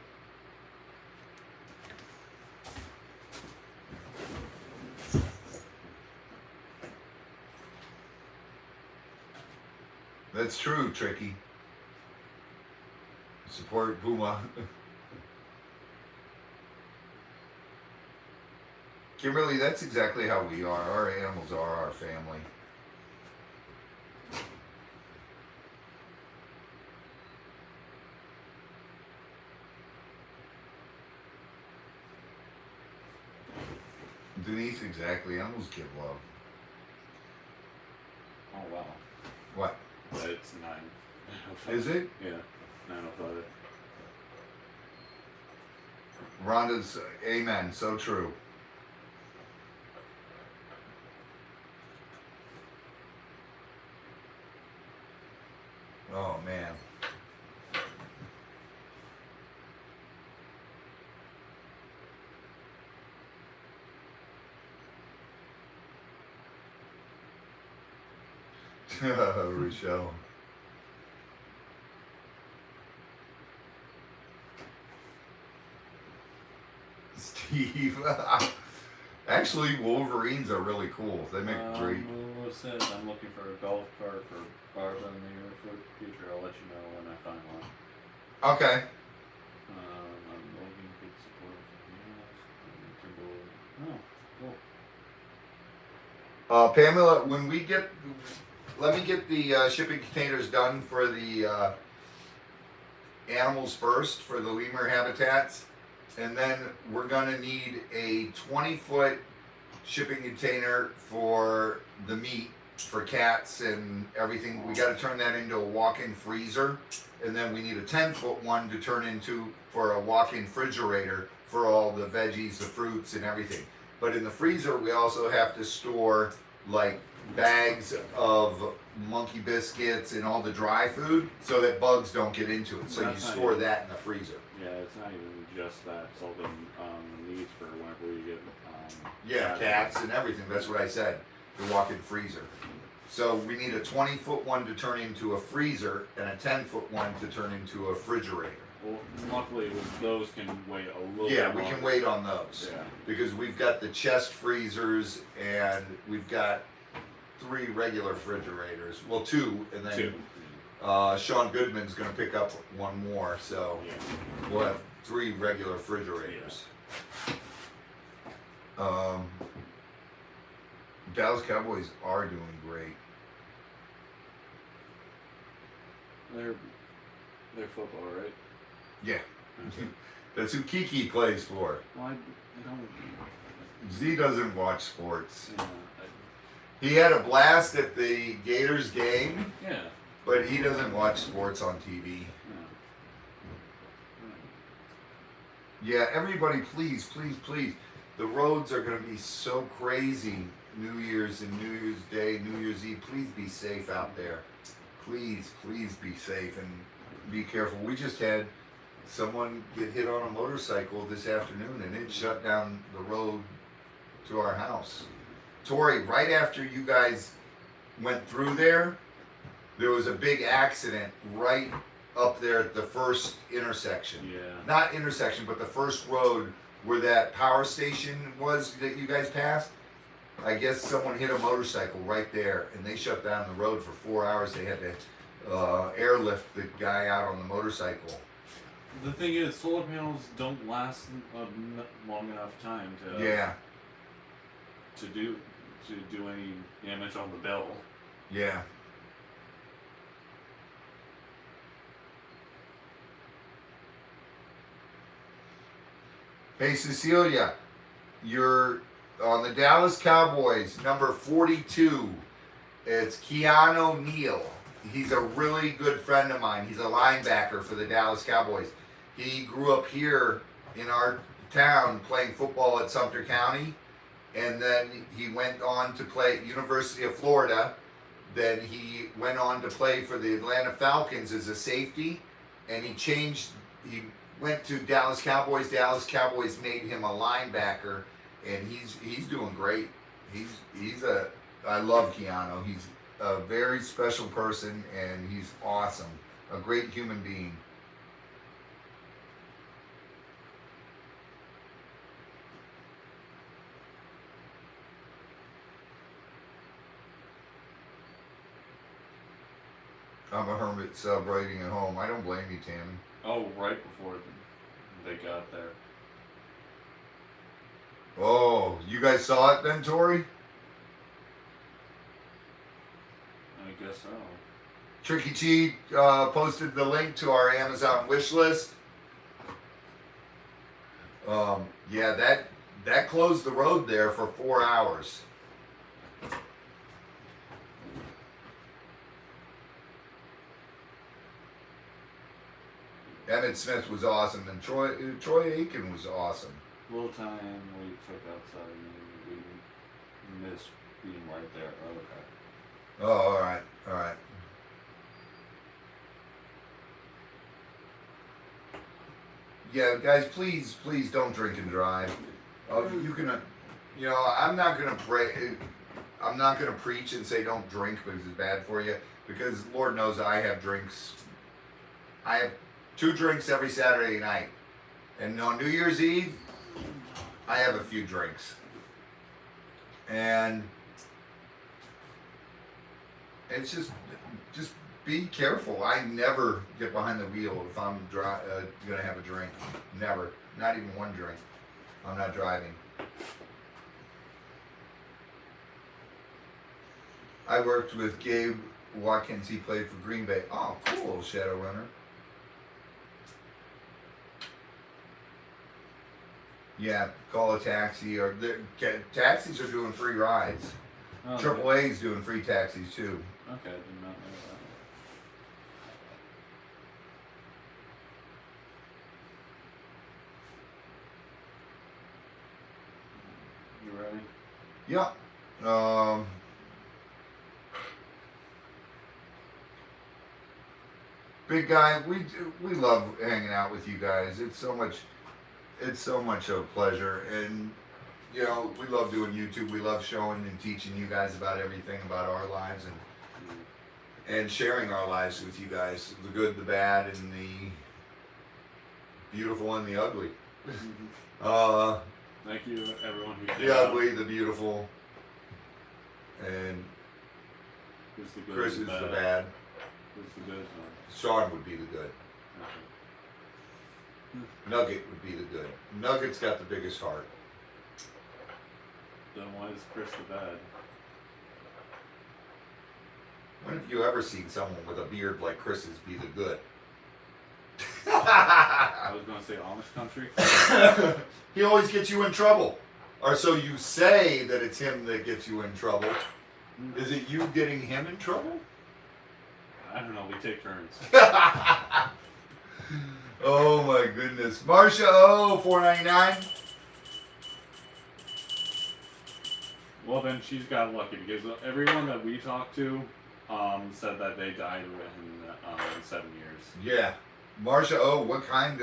That's true, Tricky. Support Puma. Kimberly, that's exactly how we are. Our animals are our family. Denise, exactly. Animals give love. Oh wow. What? But it's 9:05. Is it? Yeah, 9:05. Rhonda's amen. So true. Oh man. Rochelle. Steve. Actually, Wolverines are really cool. They make great. Lewis says I'm looking for a golf cart for bars on the near future. I'll let you know when I find one. Okay. I'm looking for support from you. Oh, cool. Pamela, let me get the shipping containers done for the animals first, for the lemur habitats, and then we're gonna need a 20-foot shipping container for the meat, for cats and everything. We got to turn that into a walk-in freezer, and then we need a 10-foot one to turn into for a walk-in refrigerator for all the veggies, the fruits, and everything. But in the freezer, we also have to store like bags of monkey biscuits and all the dry food so that bugs don't get into it. So you store that in the freezer. Yeah, it's not even just that. It's all the needs for whenever you get. Cats and everything. That's what I said. The walk-in freezer. So we need a 20-foot one to turn into a freezer and a 10-foot one to turn into a refrigerator. Well, luckily those can wait a little bit Yeah, we longer. can wait on those. Yeah. Because we've got the chest freezers and we've got 3 regular refrigerators. Well, 2, and then 2. Sean Goodman's going to pick up 1 more, so Yeah. we'll have 3 regular refrigerators. Dallas Cowboys are doing great. They're football, right? Yeah. Okay. That's who Kiki plays for. Well, I don't. Z doesn't watch sports. Yeah, He had a blast at the Gators game, yeah. but he doesn't watch sports on TV. Yeah, everybody, please, please, please. The roads are going to be so crazy. New Year's and New Year's Day, New Year's Eve. Please be safe out there. Please, please be safe. And be careful. We just had someone get hit on a motorcycle this afternoon, and it shut down the road to our house. Tori, right after you guys went through there, there was a big accident right up there at the first intersection. Yeah. Not intersection, but the first road where that power station was that you guys passed. I guess someone hit a motorcycle right there, and they shut down the road for 4 hours. They had to airlift the guy out on the motorcycle. The thing is, solar panels don't last long enough time to to do any damage on the bill. Yeah. Hey Cecilia, you're on the Dallas Cowboys, number 42. It's Keanu Neal. He's a really good friend of mine. He's a linebacker for the Dallas Cowboys. He grew up here in our town playing football at Sumter County, and then he went on to play at University of Florida. Then he went on to play for the Atlanta Falcons as a safety, and he went to Dallas Cowboys. Dallas Cowboys made him a linebacker, and he's doing great. I love Keanu. He's a very special person, and he's awesome. A great human being. I'm a hermit celebrating at home. I don't blame you, Tammy. Oh, right before they got there. Oh, you guys saw it then, Tori? I guess so. Tricky Cheat posted the link to our Amazon wish list. Yeah, that closed the road there for 4 hours. Emmett Smith was awesome, and Troy Aiken was awesome. Little time we took outside, and we missed being right there. Oh, okay. Oh, all right, all right. Yeah, guys, please don't drink and drive. You can, I'm not gonna pray. I'm not gonna preach and say don't drink because it's bad for you. Because Lord knows I have drinks. I have 2 drinks every Saturday night, and on New Year's Eve, I have a few drinks. And it's just be careful. I never get behind the wheel if I'm gonna have a drink. Never, not even one drink. I'm not driving. I worked with Gabe Watkins. He played for Green Bay. Oh, cool, Shadowrunner. Yeah, call a taxi, or taxis are doing free rides. Oh, AAA's doing free taxis too. Okay, I did not know that. You ready? Yeah. Big guy, we love hanging out with you guys. It's so much a pleasure, and we love doing YouTube. We love showing and teaching you guys about everything about our lives, and sharing our lives with you guys, the good, the bad, and the beautiful and the ugly. Thank you, everyone who did. The ugly, the beautiful, and Who's the good, Chris is the bad. Who's the good one? Sean would be the good. Okay. Nugget would be the good. Nugget's got the biggest heart. Then why is Chris the bad? When have you ever seen someone with a beard like Chris's be the good? I was going to say Amish country. He always gets you in trouble. Or so you say that it's him that gets you in trouble. Is it you getting him in trouble? I don't know, we take turns. Oh my goodness. Marcia, $4.99. Well, then she's got lucky because everyone that we talk to said that they died within 7 years. Yeah. Marsha, oh, what kind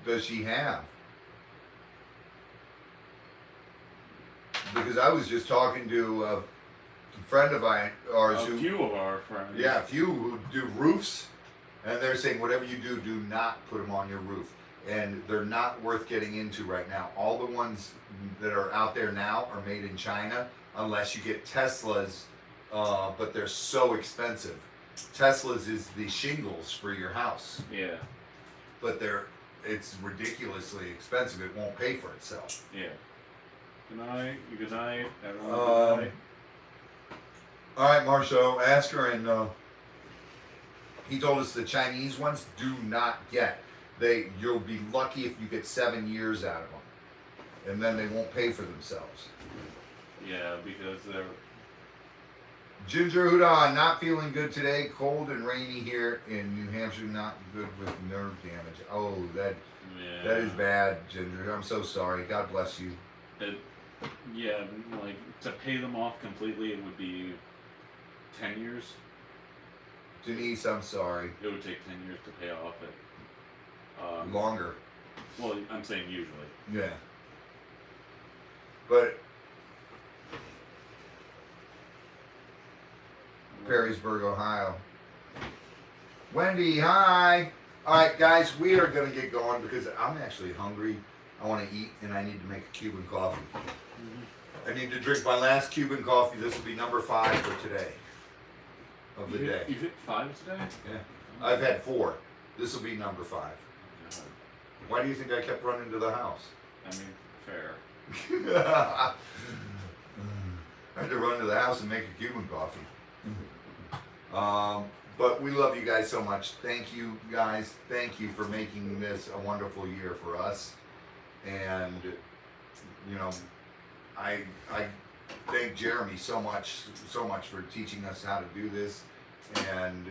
does she have? Because I was just talking to a friend of ours A few of our friends. yeah, a few who do roofs, and they're saying whatever you do, do not put them on your roof. And they're not worth getting into right now. All the ones that are out there now are made in China, unless you get Teslas, but they're so expensive. Teslas is the shingles for your house, Yeah. but it's ridiculously expensive. It won't pay for itself. Yeah. Good night. Good night. Everyone. Um, Good night. All right, Marshall, ask her, and he told us the Chinese ones do not get. You'll be lucky if you get 7 years out of them, and then they won't pay for themselves. Yeah, because they're. Ginger Hudon, not feeling good today. Cold and rainy here in New Hampshire. Not good with nerve damage. Oh, that is bad, Ginger. I'm so sorry. God bless you. Yeah, like to pay them off completely, it would be 10 years. Denise, I'm sorry. It would take 10 years to pay off it. Longer. Well, I'm saying usually. Yeah. But Perrysburg, Ohio. Wendy, hi. All right, guys, we are going to get going because I'm actually hungry. I want to eat, and I need to make a Cuban coffee. I need to drink my last Cuban coffee. This will be number 5 for today. Of the day. You hit 5 today? Yeah. I've had 4. This will be number 5. God. Why do you think I kept running to the house? I mean, fair. I had to run to the house and make a Cuban coffee. But we love you guys so much. Thank you, guys. Thank you for making this a wonderful year for us. And, you know, I thank Jeremy so much for teaching us how to do this and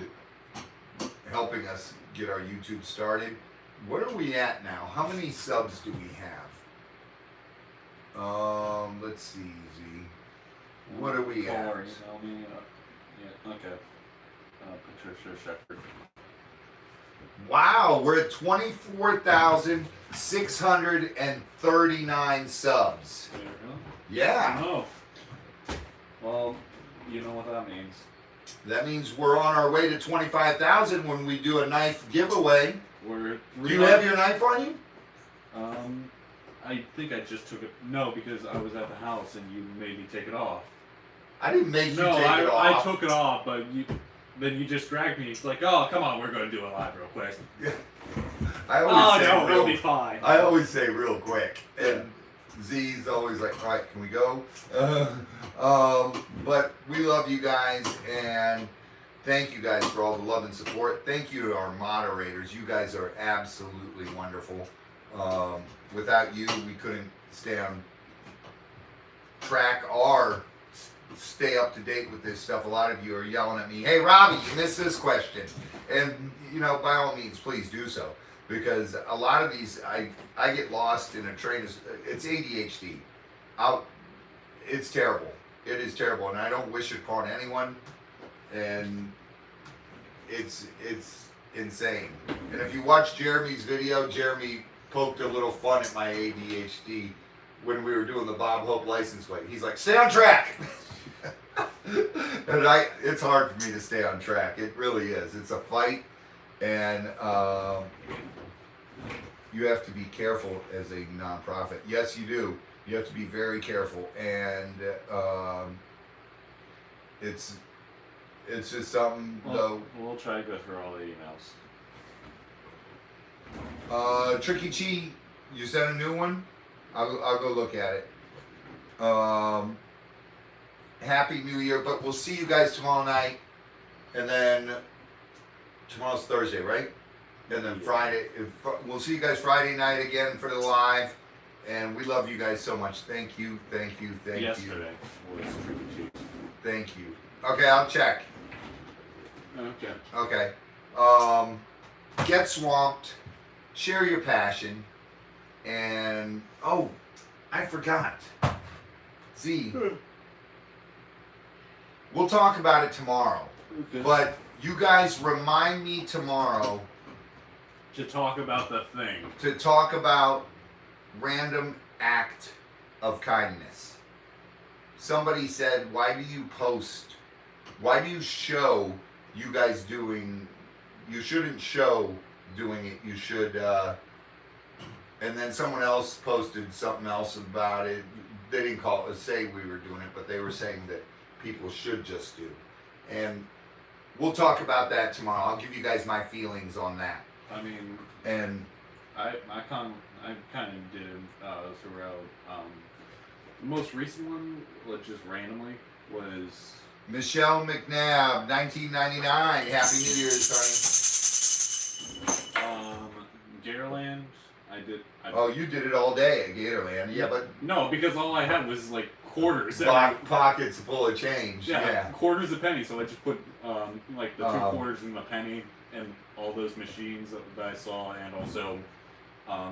helping us get our YouTube started. What are we at now? How many subs do we have? Let's see, Z. What are we at? Email me. Yeah, okay. Patricia Shepard. Wow, we're at 24,639 subs. There you go. Yeah. Oh. Well, you know what that means. That means we're on our way to 25,000 when we do a knife giveaway. We're. Do you have your knife on you? I think I just took it. No, because I was at the house and you made me take it off. I didn't make you take it I off. took it off, but then you just dragged me. It's like, oh, come on, we're going to do it live real quick. It'll be fine. I always say real quick, and Z's always like, all right, can we go? But we love you guys, and thank you guys for all the love and support. Thank you to our moderators. You guys are absolutely wonderful. Without you, we couldn't stay on track or stay up to date with this stuff. A lot of you are yelling at me, hey Robbie, you missed this question. And you know, by all means, please do so. Because a lot of these, I get lost in a train. It's ADHD. It's terrible. It is terrible, and I don't wish it upon anyone. And it's insane. And if you watch Jeremy's video, Jeremy poked a little fun at my ADHD when we were doing the Bob Hope license plate. He's like, stay on track. And it's hard for me to stay on track. It really is. It's a fight, and you have to be careful as a nonprofit. Yes, you do. You have to be very careful, and it's just something. We'll try to go through all the emails. Tricky Chi, you sent a new one. I'll go look at it. Happy New Year, but we'll see you guys tomorrow night, and then tomorrow's Thursday, right? And then Friday, we'll see you guys Friday night again for the live, and we love you guys so much. Thank you. Yesterday was Tricky Cheese. Thank you. Okay, I'll check. Okay. Get swamped, share your passion, and I forgot. Z. We'll talk about it tomorrow. Okay. But you guys remind me tomorrow To talk about the thing. to talk about random act of kindness. Somebody said, why do you post, why do you show you guys doing, you shouldn't show doing it, you should, and then someone else posted something else about it. They didn't say we were doing it, but they were saying that people should just do. And we'll talk about that tomorrow. I'll give you guys my feelings on that. I mean, And I kind of did throughout. The most recent one, like just randomly, was Michelle McNabb, 1999. Happy New Year's, Gatorland. Oh, you did it all day at Gatorland. Yeah, but No, because all I had was like quarters. pockets full of change. Yeah. Quarters a penny. So I just put like the 2 Um, quarters in the penny and all those machines that I saw, and also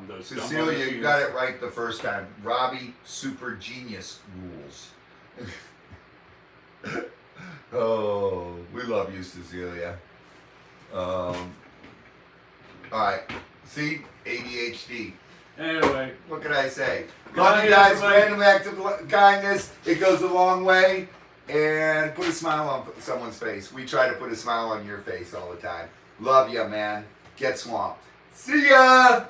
those. gumball Cecilia, you machines. got it right the first time. Robbie, super genius rules. Oh, we love you, Cecilia. All right. See? ADHD. Anyway, What can I say? Good Love night, you guys. everybody. Random act of kindness. It goes a long way. And put a smile on someone's face. We try to put a smile on your face all the time. Love ya, man. Get swamped. See ya!